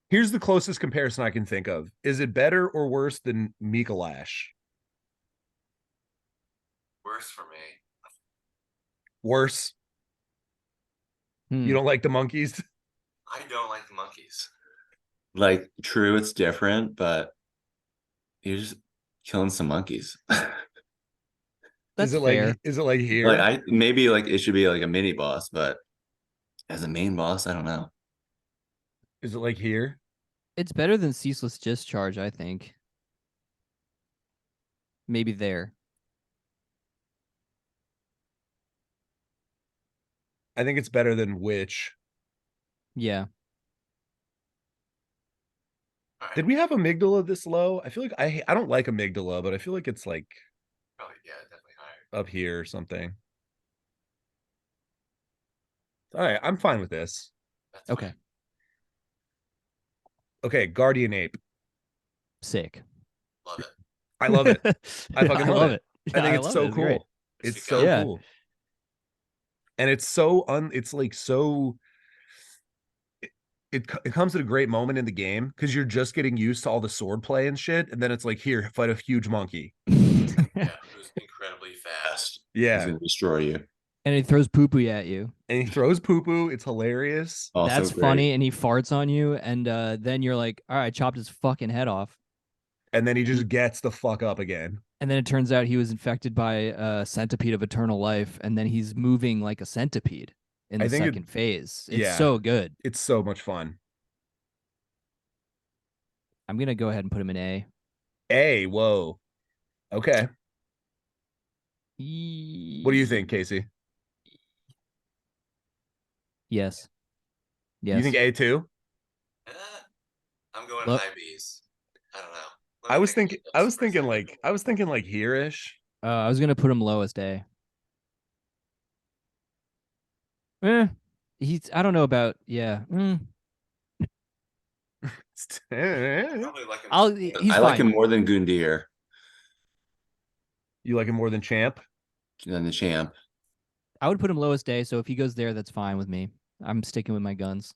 Here's the closest comparison I can think of. Is it better or worse than Mikalash? Worse for me. Worse. You don't like the monkeys? I don't like the monkeys. Like, true, it's different, but you're just killing some monkeys. That's Like is it like here? Like maybe like it should be like a mini boss, but as a main boss, I don't know. Is it like here? It's better than Ceaseless Discharge, I think. Maybe there. I think it's better than Witch. Yeah. Did we have amygdala this low? I feel like I don't like amygdala, but I feel like it's like Probably, yeah, definitely higher. up here or something. All right, I'm fine with this. That's Okay. fine. Okay, guardian ape. Sick. Love it. I love it. I fucking love love it. Yeah, I think I it's love so it. It's great. cool. It's Sick so Yeah. cool. And it's so it's like so it comes at a great moment in the game because you're just getting used to all the sword play and shit, and then it's like, here, fight a huge monkey. Yeah, who's incredibly fast. He's Yeah, gonna destroy you. And he throws poo poo at you. and he throws poo poo. It's hilarious. Also That's great. funny. And he farts on you. And then you're like, all right, I chopped his fucking head off. And then he just gets the fuck up again. And then it turns out he was infected by a centipede of eternal life. And then he's moving like a centipede in I the think it- second phase. It's yeah. so good. It's so much fun. I'm going to go ahead and put him in A. A, whoa. Okay. What do you think, Casey? Yes. Yes. You think A too? Eh, I'm going Look. high B's. I don't know. Let I me was think thinking about I this was for a thinking second. like I was thinking like here-ish. I was going to put him lowest A. I don't know about, yeah. I probably like him. He's I like fine. him more than Gundyr, You like him more than Champ? than the champ. I would put him lowest A, so if he goes there, that's fine with me. I'm sticking with my guns.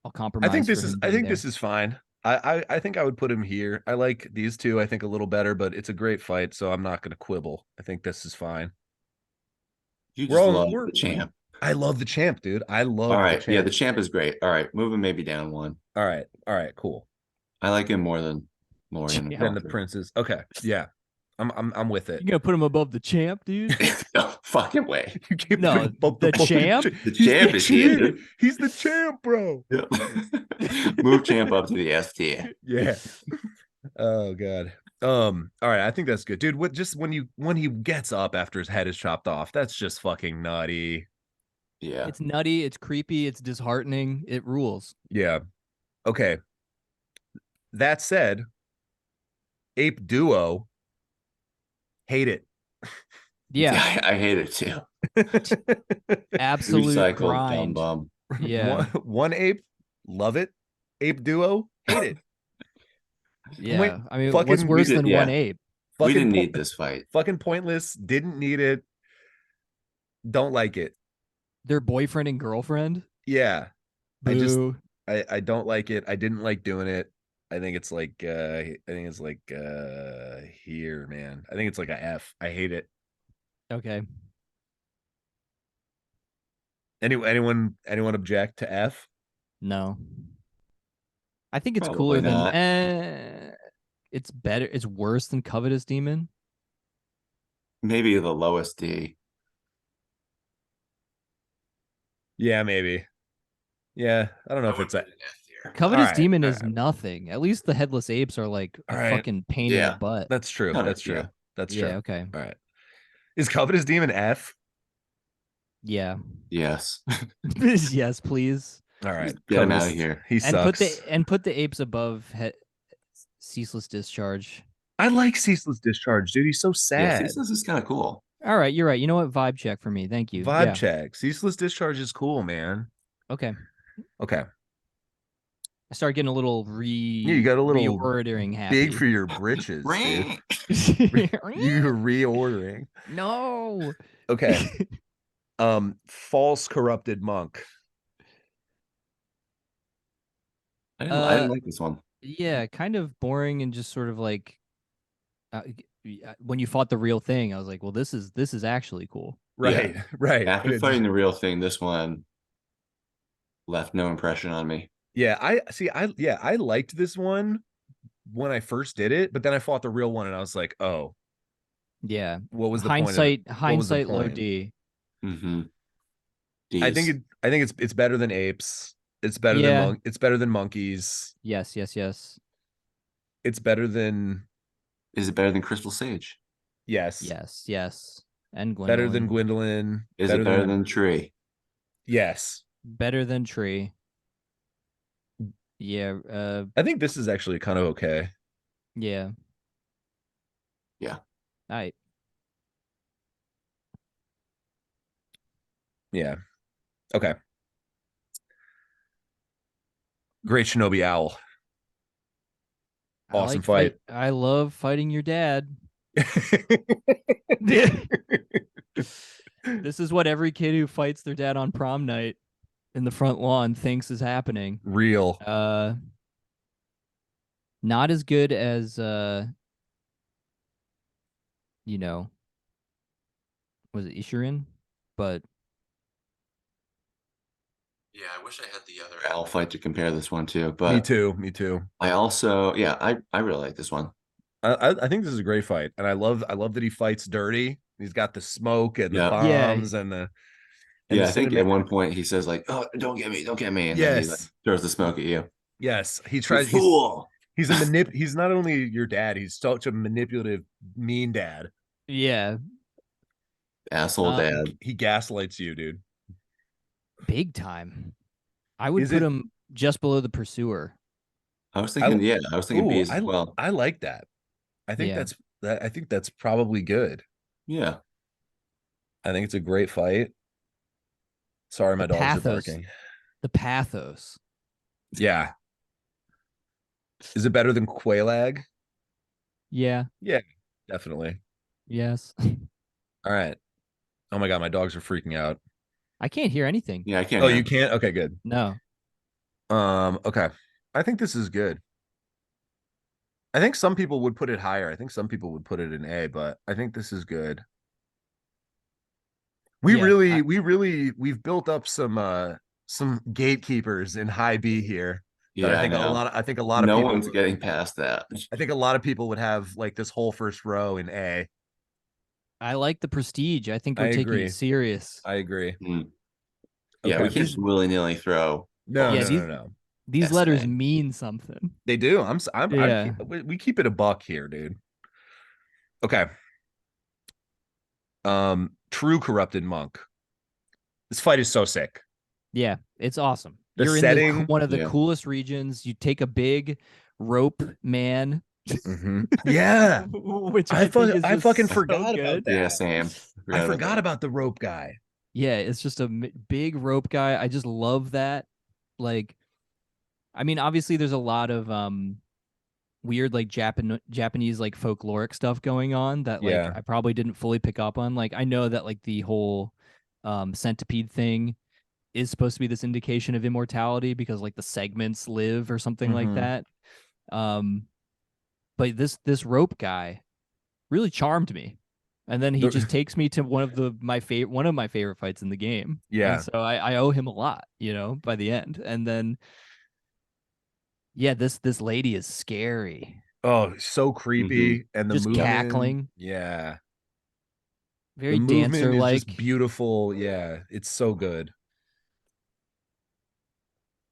I'll compromise. I think this for is him I being think there. this is fine. I think I would put him here. I like these two, I think, a little better, but it's a great fight, so I'm not gonna quibble. I think this is fine. You We're just all love we're the champ. I love the champ, dude. I love All the right, yeah, champ. the champ is great. All right, move him maybe down one. All right, cool. I like him more than Lorian. Champ. Then the princes. Okay, yeah. I'm with it. You gonna put him above the champ, dude? No fucking way. You can't No, put him above the fucking champ? The He's champ is here, dude. He's the champ, bro. Yeah. Move champ up to the S tier. Yeah. Oh god. All right, I think that's good. Dude, what just when he gets up after his head is chopped off, that's just fucking nutty. Yeah. It's nutty. It's creepy. It's disheartening. It rules. Yeah. Okay. That said, Ape Duo, hate it. Yeah, I hate it too. absolute Recycled grind. dumb bum. Yeah, One ape, love it. Ape Duo, hate it. yeah. I mean, fucking- what's we worse did- than yeah. one ape? We Fucking didn't po- need this fight. Fucking pointless. Didn't need it. Don't like it. Their boyfriend and girlfriend. Yeah. Boo. I don't like it. I didn't like doing it. I think it's like here, man. I think it's like a F. I hate it. Okay. Anyone object to F? No. I think it's Probably cooler not. than. It's better. It's worse than Covetous Demon. Maybe the lowest D. Yeah, maybe. Yeah, I don't know if I it's a would put it in F tier. Covetous Alright, Demon is alright. nothing. At least the headless apes are like a Alright. fucking pain in Yeah. the butt. that's true. Kinda, That's true. yeah. That's Yeah. true. Okay. All right. Is Covetous Demon F? Yeah. Yes. Yes, please. All right. Get him Covetous- outta here. He sucks. Put the apes above Ceaseless Discharge. I like Ceaseless Discharge, dude. He's so Yeah, sad. this is kind of cool. All right, you're right. You know what? Vibe check for me. Thank you. Vibe Yeah. check. Ceaseless Discharge is cool, man. Okay. Okay. I start getting a little You got a little reordering happy. Big for your britches, dude. you You're reordering. no. Okay. False corrupted monk. I didn't like this one. Yeah, kind of boring and just sort of like when you fought the real thing, I was like, well, this is actually cool. Right. Right. After It's- fighting the real thing, this one left no impression on me. Yeah, I liked this one when I first did it, but then I fought the real one and I was like, oh, Yeah. what was the point of it? Hindsight low point? D. Mm-hmm. I think it's better than apes. It's better Yeah. than it's better than monkeys. Yes. It's better than Is it better than Crystal Sage? yes. Yes. And Gwendolyn. Better than Gwendolyn. Is it better than Tree? yes. Better than Tree. Yeah. I think this is actually kind of okay. Yeah. Yeah. All right. Yeah. Okay. Great Shinobi Owl. Awesome fight. I love fighting your dad. This is what every kid who fights their dad on prom night in the front lawn thinks is happening. Real. Not as good as you know, was it Ishirin? But Yeah, I wish I had the other owl fight to compare this one to, Me but too. Me too. I also, yeah, I really like this one. I think this is a great fight, and I love that he fights dirty. He's got the smoke and the Yeah. yeah, bombs and the Yeah, I think cinematic. at one point he says like, "Oh, don't get me," and then he like Yes, throws the smoke at you. yes. He You tries. fool! He's a He's not only your dad. He's such a manipulative, mean dad. yeah, Asshole dad. He gaslights you, dude. big time. I would Is put it? him just below the Pursuer. I was I thinking, yeah, I was thinking Ooh, bees as well. I like that. I think Yeah. that. I think that's probably good. Yeah. I think it's a great fight. Sorry, The my dogs are pathos. barking. The pathos. Yeah. Is it better than Quailag? Yeah. Yeah, definitely. Yes. All right. Oh my god, my dogs are freaking out. I can't hear anything. Yeah, I can't Oh, hear you him. can't? Okay, good. No. Okay. I think this is good. I think some people would put it higher. I think some people would put it in A, but I think this is good. Yeah. We've built up some gatekeepers in high B here that Yeah, I know. I think a lot of No people one's getting past that. I think a lot of people would have like this whole first row in A. I like the prestige. I think I we're taking it agree. serious. I agree. Mm. Yeah, we Okay. can't just willy-nilly throw No, Yeah, no, balls no, these no. these letters SMA. mean something. They do. Yeah. We keep it a buck here, dude. Okay. True Corrupted Monk. This fight is so sick. Yeah, it's awesome. The You're in the setting. one of the Yeah. coolest regions. You take a big rope man, Yeah. which I think is I just fucking so forgot about good. that. Yeah, same. I About forgot that. about the rope guy. Yeah, it's just a big rope guy. I just love that. Like, I mean, obviously, there's a lot of weird like Japanese like folkloric stuff going on that like Yeah. I probably didn't fully pick up on. Like, I know that like the whole centipede thing is supposed to be this indication of immortality because like the segments live or something like Mhm. that. Um, but this rope guy really charmed me, and then he just takes me to one of my favorite fights in the game. Yeah. And so I owe him a lot, by the end. And then yeah, this lady is scary, Oh, so creepy. And the just movement. cackling, Yeah. The very movement dancer is like. just beautiful. Yeah. It's so good.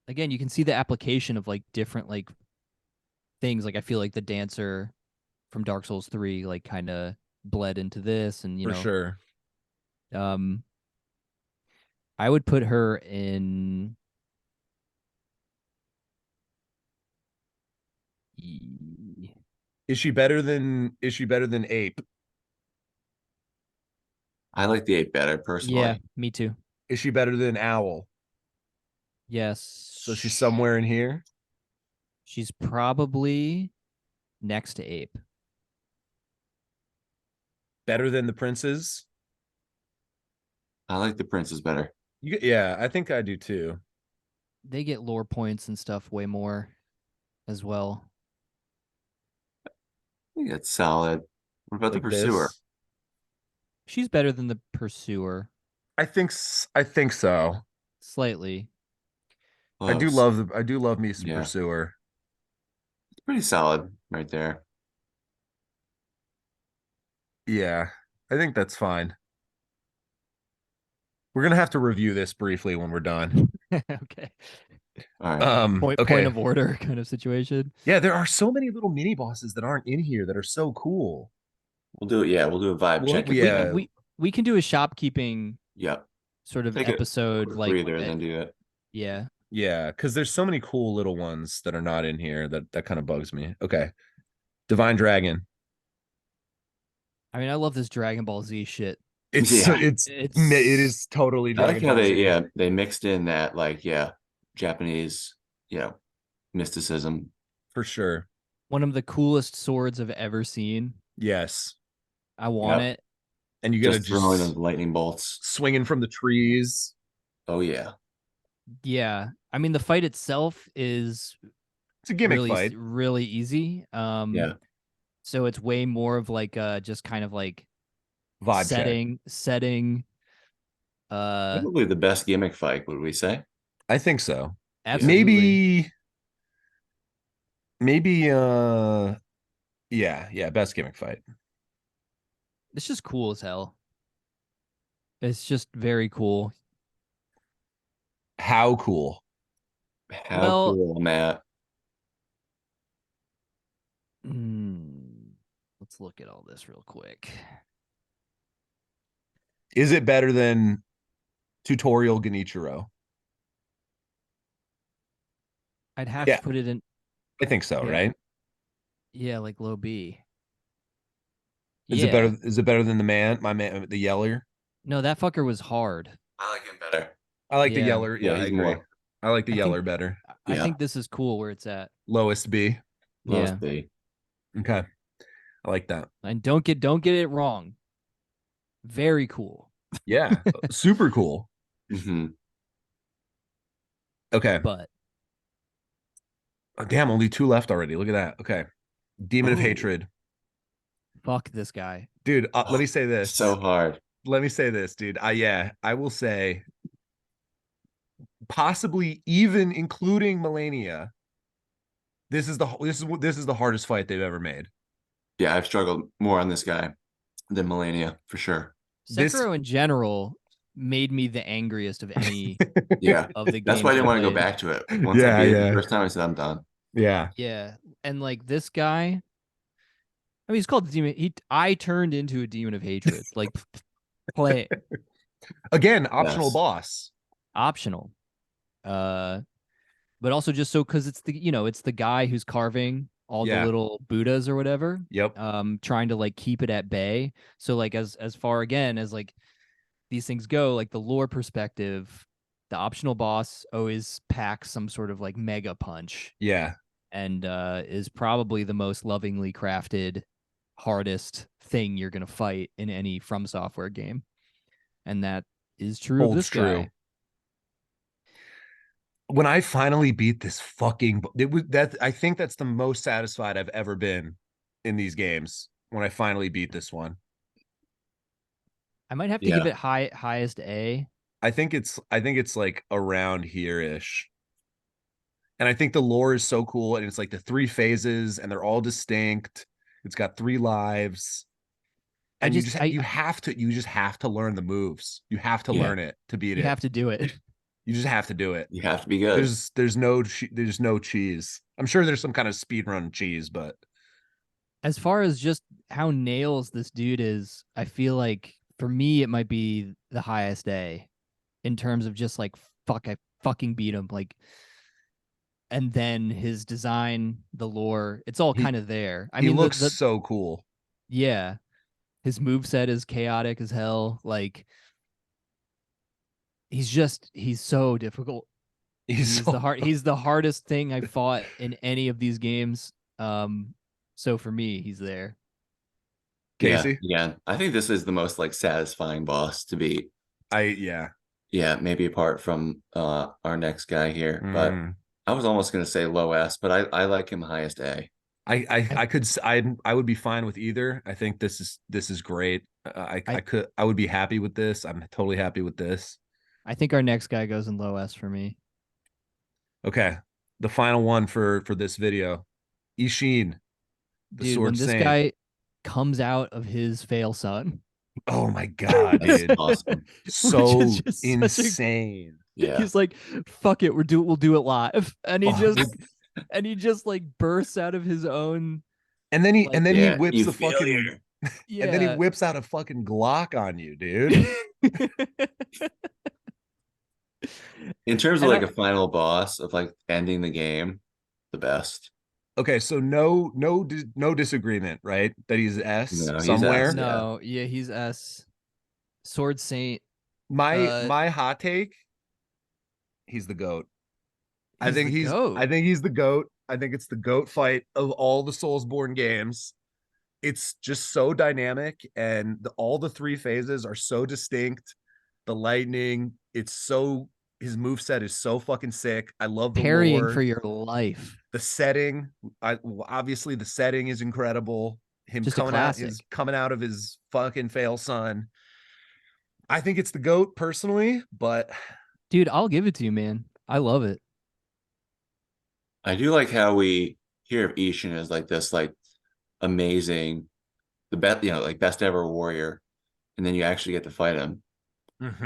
Again, you can see the application of like different like things. Like I feel like the dancer from Dark Souls 3 like kind of bled into this, and For sure. um I would put her in Is she better than Ape? I like the 8 better yeah, personally. me too. Is she better than Owl? Yes. So she's somewhere in here. She's probably next to Ape. Better than the princes. I like the princes better. Yeah, I think I do too. They get lore points and stuff way more as well. I think that's solid. What about the Like pursuer? this. She's better than the Pursuer I think so. slightly. Close. I do love me some Yeah, Pursuer. it's pretty solid right there. Yeah, I think that's fine. We're gonna have to review this briefly when we're done. Okay. All right. Point Okay. of order kind of situation. Yeah, there are so many little mini bosses that aren't in here that are so cool. We'll do it. Yeah, we'll do a vibe check. We, at the yeah. end. we can do a shopkeeping Yep. sort of Take episode a like breather and then do it. yeah. Yeah, because there's so many cool little ones that are not in here that kind of bugs me. Okay. Divine Dragon. I mean, I love this Dragon Ball Z shit. Yeah. It It's is totally I like Dragon how Ball Z they mixed in that like Japanese, mysticism. for sure. one of the coolest swords I've ever seen. Yes. I want Yep. it. And you gotta Just throwing just those lightning bolts. swinging from the trees. Oh yeah. Yeah. I mean, the fight itself is It's a gimmick really, fight. really easy. Yeah. So it's way more of like just kind of like Vibe check. setting. Probably the best gimmick fight, would we say? I think so. Absolutely. Maybe yeah, best gimmick fight. It's just cool as hell. It's just very cool. How cool. How Well, cool, Matt. let's look at all this real quick. Is it better than tutorial Genichiro? I'd have Yeah, to put it in. I think so, Yeah. right? Yeah, like low B. Is it Yeah. better? Is it better than my man, the Yeller? No, that fucker was hard. I like him better. I like the Yeah. Yeller. Yeah, Yeah, I he's agree. more. I like the I Yeller think better. I Yeah. think this is cool where it's at. Lowest B. Lowest Yeah. B. Okay, I like that. And don't get it wrong. Very cool. Yeah, super cool. Hmm. Okay. But Oh, damn, only 2 left already. Look at that. Okay. Demon of Ooh. Hatred. fuck this guy. Dude, let me say this. So hard. Let me say this, dude. I will say possibly even including Melania, this is the hardest fight they've ever made. Yeah, I've struggled more on this guy than Melania for sure. Sekiro in general made me the angriest of any Yeah. of the games. That's why I didn't want to go played. back to it. Once I beat it the first time, I said I'm done. Yeah. Yeah. And like this guy, I mean, he's called the demon. I turned into a demon of hatred. Like play Again, optional Yes. boss. optional. But also just so because it's it's the guy who's carving all the little Buddhas or whatever. Yep. Trying to like keep it at bay. So like as far again as like these things go, like the lore perspective, the optional boss always packs some sort of like mega punch. Yeah. And is probably the most lovingly crafted, hardest thing you're gonna fight in any From Software game. And that is true of this guy. When I finally beat this fucking I think that's the most satisfied I've ever been in these games when I finally beat this one. I might have to give it highest A. I think it's like around here-ish. And I think the lore is so cool, and it's like the 3 phases and they're all distinct. It's got 3 lives. And you just have to learn the moves. You have to learn it to beat it. You have to do it. You just have to do it. You have to be good. There's no cheese. I'm sure there's some kind of speedrun cheese, but as far as just how nails this dude is, I feel like for me it might be the highest A in terms of just like I fucking beat him. Like, and then his design, the lore, it's all kind of there. I mean, he looks so cool. Yeah. His moveset is chaotic as hell. Like, he's so difficult. He's the hardest thing I fought in any of these games. So for me, he's there. Casey? Yeah. I think this is the most like satisfying boss to beat. Yeah, maybe apart from our next guy here. But I was almost gonna say low S, but I like him highest A. I would be fine with either. I think this is great. I would be happy with this. I'm totally happy with this. I think our next guy goes in low S for me. Okay. The final one for this video. Ishin. Dude, when this guy comes out of his fail sun. Oh my god, dude. Awesome. So insane. Yeah. He's like, fuck it, we'll do it live. And he just like bursts out of his own. And then he whips the fucking and then he whips out a fucking Glock on you, dude. In terms of And like a final boss of like ending the game, the best. Okay, so no disagreement, right? That he's S No, he's S. somewhere. Yeah. no, yeah, he's S. Sword Saint. My Uh, my hot take, he's the goat. he's the goat. I think he's the goat. I think it's the goat fight of all the Soulsborne games. It's just so dynamic, and all the three phases are so distinct. The lightning, it's so his move set is so fucking sick. I love the Parrying for lore, your life. the setting. Obviously the setting is incredible. Him Just a classic. coming out of his fucking fail son. I think it's the goat personally, but Dude, I'll give it to you, man. I love it. I do like how we hear of Ishin as like this like amazing, the best, like best ever warrior, and then you actually get to fight him. mm-hmm.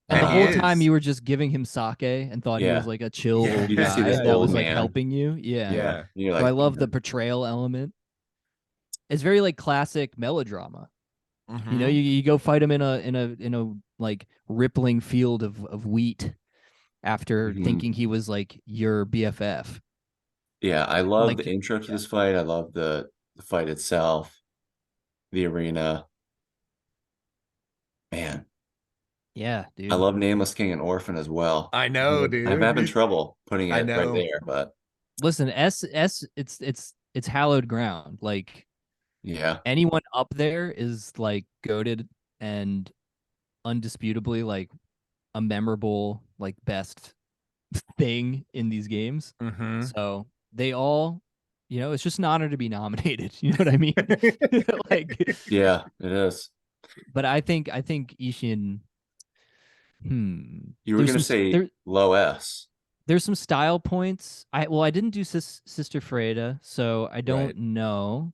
And the And he whole Uh, time is. you were just giving him sake and thought he was yeah, like a chill old you just see guy this that Yeah. old was like man. helping you. Yeah. Yeah, Yeah. and you're So I like, love the portrayal element. It's very like classic melodrama. You know, Mm-hmm. you go fight him in a like rippling field of wheat after mhm. thinking he was like your BFF. Yeah, I love the Like, intro to yeah, this fight. I love the fight itself, the arena. Man, yeah, I dude. love Nameless King and Orphan as well. I know, I'm dude. having trouble putting I it right know. there, but Listen, S, it's hallowed ground. Like yeah, anyone up there is like goated and undisputably like a memorable like best thing in these games. Mm-hmm. So they all, it's just an honor to be nominated. You know what I mean? Like, yeah, it is. but I think Ishin. You were There's gonna some say there low S, there's some style points. I didn't do Sister Freda, so I don't Right. know.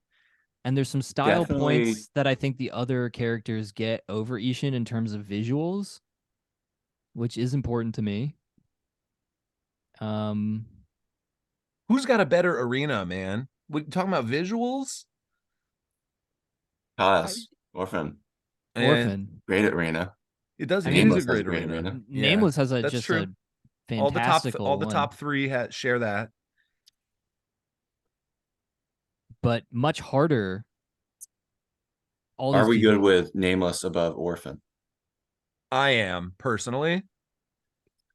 And there's some style definitely. points that I think the other characters get over Ishin in terms of visuals, which is important to me. Um, Who's got a better arena, man? We talking about visuals? I, Haas, Orphan, And Orphan. great arena. I it is mean, a Nameless has a great great arena. arena. Yeah, Nameless has a that's just true. a fantastical All the one, top three share that. but much harder. All Are these we good people. with Nameless above Orphan? I am personally.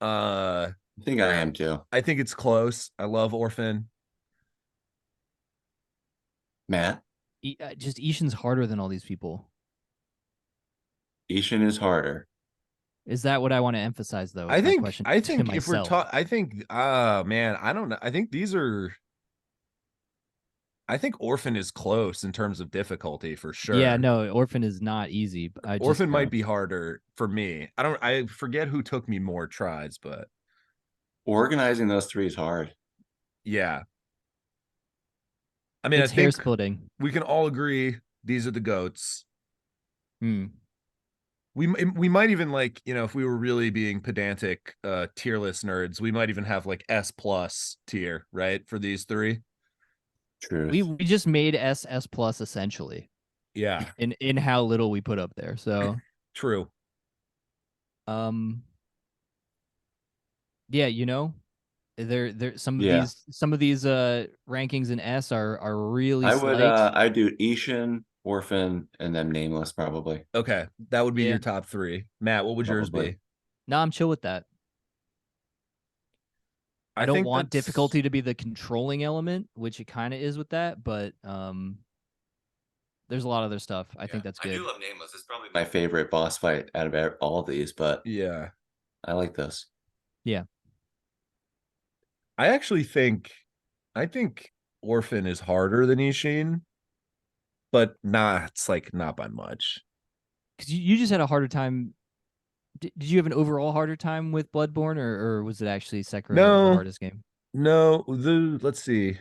Uh I think I am too. I think it's close. I love Orphan. Matt, Just Ishin's harder than all these people. Ishin is harder. Is that what I want to emphasize though? Is my question I to think if we're myself. I think man, I don't know. I think these are I think Orphan is close in terms of difficulty for Yeah, sure. no, Orphan is not easy. I just Orphan might be harder for me. I forget who took me more tries, but Organizing those three is hard. yeah. I mean, I it's hair think splitting. we can all agree these are the goats. Hmm. We might even like, if we were really being pedantic tier list nerds, we might even have like S plus tier, right? For these three. We Truth. we just made SS plus essentially Yeah, in how little we put up there. So true. um yeah, there Yeah. some of these rankings in S are really I would slight. I do Ishin, Orphan, and then Nameless probably. Okay, that would be Yeah. your top three. Matt, what would yours Probably. be? No, I'm chill with that. I I don't think want that's difficulty to be the controlling element, which it kind of is with that, but there's a lot of other stuff. I Yeah. think that's I do good. love Nameless. It's probably my favorite boss fight out of all of these, but yeah. I like this. Yeah. I actually think I think Orphan is harder than Ishin, but it's like not by much. Because you just had a harder time. Did you have an overall harder time with Bloodborne, or was it actually Sekiro that was the No, hardest game? no, let's see.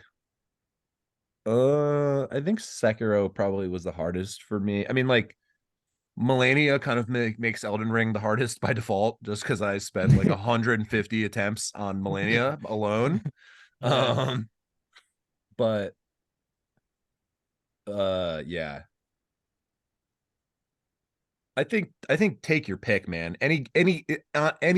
I think Sekiro probably was the hardest for me. I mean, like Melania kind of makes Elden Ring the hardest by default, just because I spent like 150 attempts on Melania alone. Yeah. Um, but yeah. I think take your pick, man. Any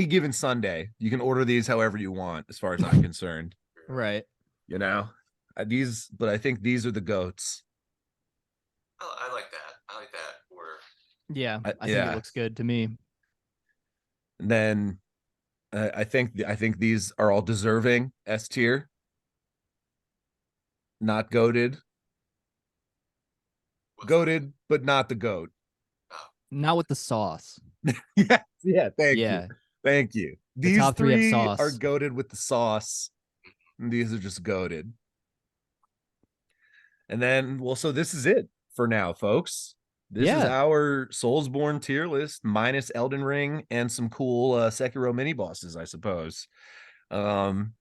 given Sunday, you can order these however you want, as far as I'm concerned. Right. You know, but I think these are the goats. I like that. I like that. Or Yeah, I think it Yeah. looks good to me. And then I think these are all deserving S tier, not goated, what's goated, but not the goat. Not with the sauce. Yeah, yeah. Yeah, Thank you. the These top three have three are sauce. goated with the sauce. And these are just goated. And then, well, so this is it for now, folks. This is Yeah, our Soulsborne tier list minus Elden Ring and some cool Sekiro mini bosses, I suppose. Um,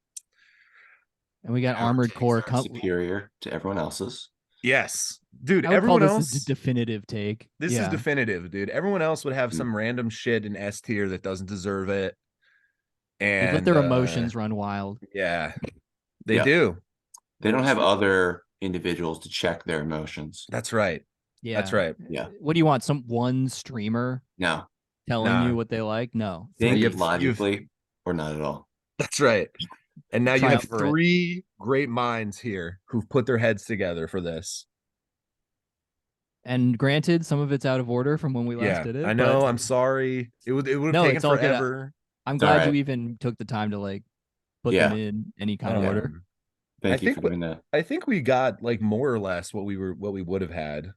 and we got our Armored takes Core. are superior to everyone else's. yes, dude. I would call Everyone this a else, definitive take. this is Yeah, definitive, dude. Everyone else would have Mm. some random shit in S tier that doesn't deserve it, they let and their emotions run wild. yeah, they Yeah. do. They don't have other individuals to check their emotions. That's right. Yeah, That's right. Yeah. What do you want? Some one streamer No. telling Nah. you what they like? No, Now Think you three. logically or not at all. That's right. And now you have Triumvirate. 3 great minds here who've put their heads together for this. And granted, some of it's out of order from when we last Yeah, did it. I know. But I'm sorry. It would have no, taken it's all good. forever. I'm It's all glad you right. even took the time to like put Yeah. them in any kind of Um, order. Thank you think for what- doing that. I think we got like more or less what we would have had.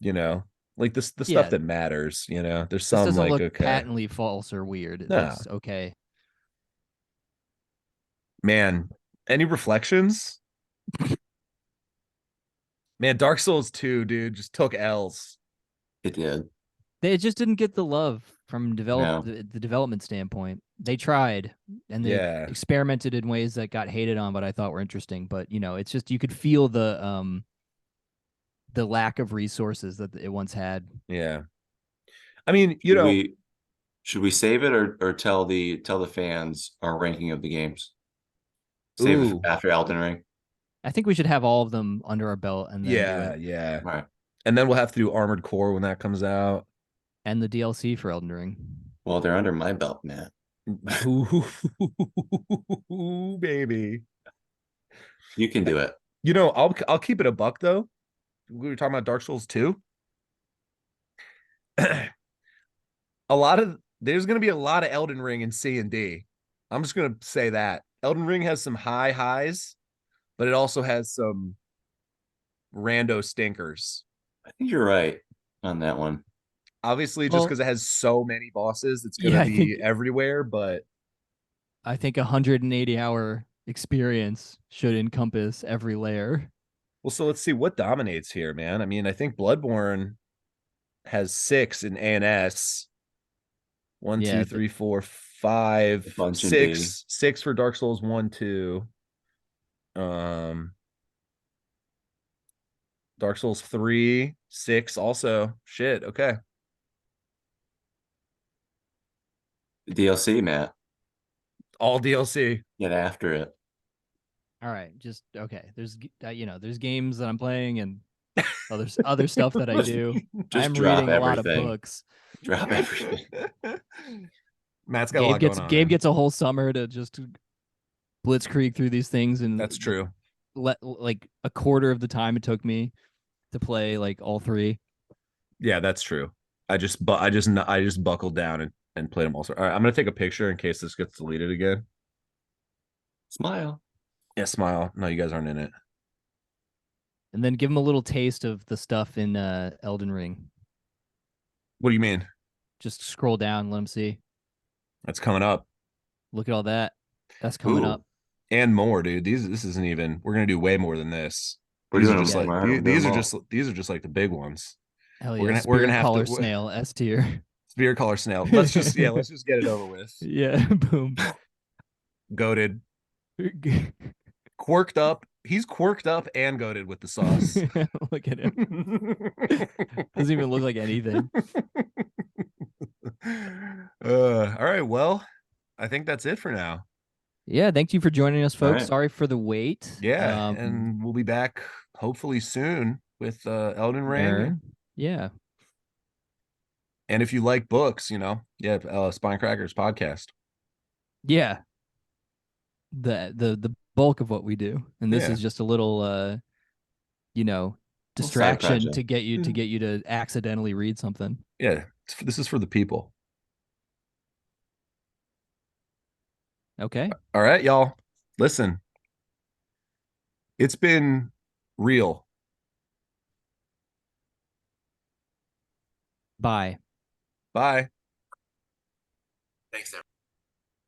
You know, like the stuff Yeah. that matters. You know, there's This some doesn't like look okay, patently false or weird. It No. looks okay. man. Any reflections? Man, Dark Souls 2, dude, just took L's. It did. They just didn't get the love from No. the development standpoint. They tried and they Yeah, experimented in ways that got hated on, but I thought were interesting. But you know, it's just you could feel the lack of resources that it once had. yeah. I mean, you Should know, we save it or tell the fans our ranking of the games? Save it ooh, for after Elden Ring. I think we should have all of them under our belt and then do yeah, it. yeah. All right. And then we'll have to do Armored Core when that comes out. And the DLC for Elden Ring. Well, they're under my belt, Matt. Ooh, baby. You can do it. You know, I'll keep it a buck though. We were talking about Dark Souls 2. There's gonna be a lot of Elden Ring in C and D. I'm just gonna say that. Elden Ring has some high highs, but it also has some rando stinkers. I think you're right on that one. Obviously, just Well, because it has so many bosses, it's gonna yeah, I be think- everywhere, but I think 180-hour experience should encompass every layer. well, so let's see what dominates here, man. I mean, I think Bloodborne has 6 in ANS. 1, Yeah, 2, 3, 4, 5, A bunch in D. 6 for Dark Souls 1, 2. Dark Souls 3, 6 also. Shit, okay. The DLC, Matt. All DLC. Get after it. All right, just okay. There's there's games that I'm playing and other stuff that I do. Just I'm drop reading a lot of everything. books. Drop everything. Matt's got a lot going on. Gabe gets a whole summer to just blitzkrieg through these things, and That's true. like a quarter of the time it took me to play like all 3. Yeah, that's true. I just buckled down and played them all. All right, I'm gonna take a picture in case this gets deleted again. Smile. Yeah, smile. No, you guys aren't in it. And then give them a little taste of the stuff in Elden Ring. What do you mean? Just scroll down, let them see. That's coming up. Look at all that. That's coming Ooh. up. And more, dude. This isn't even. We're gonna do way more than this. We're These are doing just them like all. We're these doing are them all. these are just like the big ones. Hell We're yeah. gonna have collar to snail S tier. Spear collar snail. Let's just let's just get it over with. Yeah, boom. Goated, quirked up. He's quirked up and goated with the sauce. Look at him. Doesn't even look like anything. All right, well, I think that's it for now. Yeah, thank you for joining us, folks. right. Sorry for the wait. Yeah, and we'll be back hopefully soon with Elden Ring. Yeah. And if you like books, Spine Crackers podcast. Yeah. The bulk of what we do. And this Yeah. is just a little Little side distraction project. to get you to accidentally read something. Yeah. This is for the people. Okay. All right, y'all. Listen, it's been real. Bye. Bye. Thanks, everyone.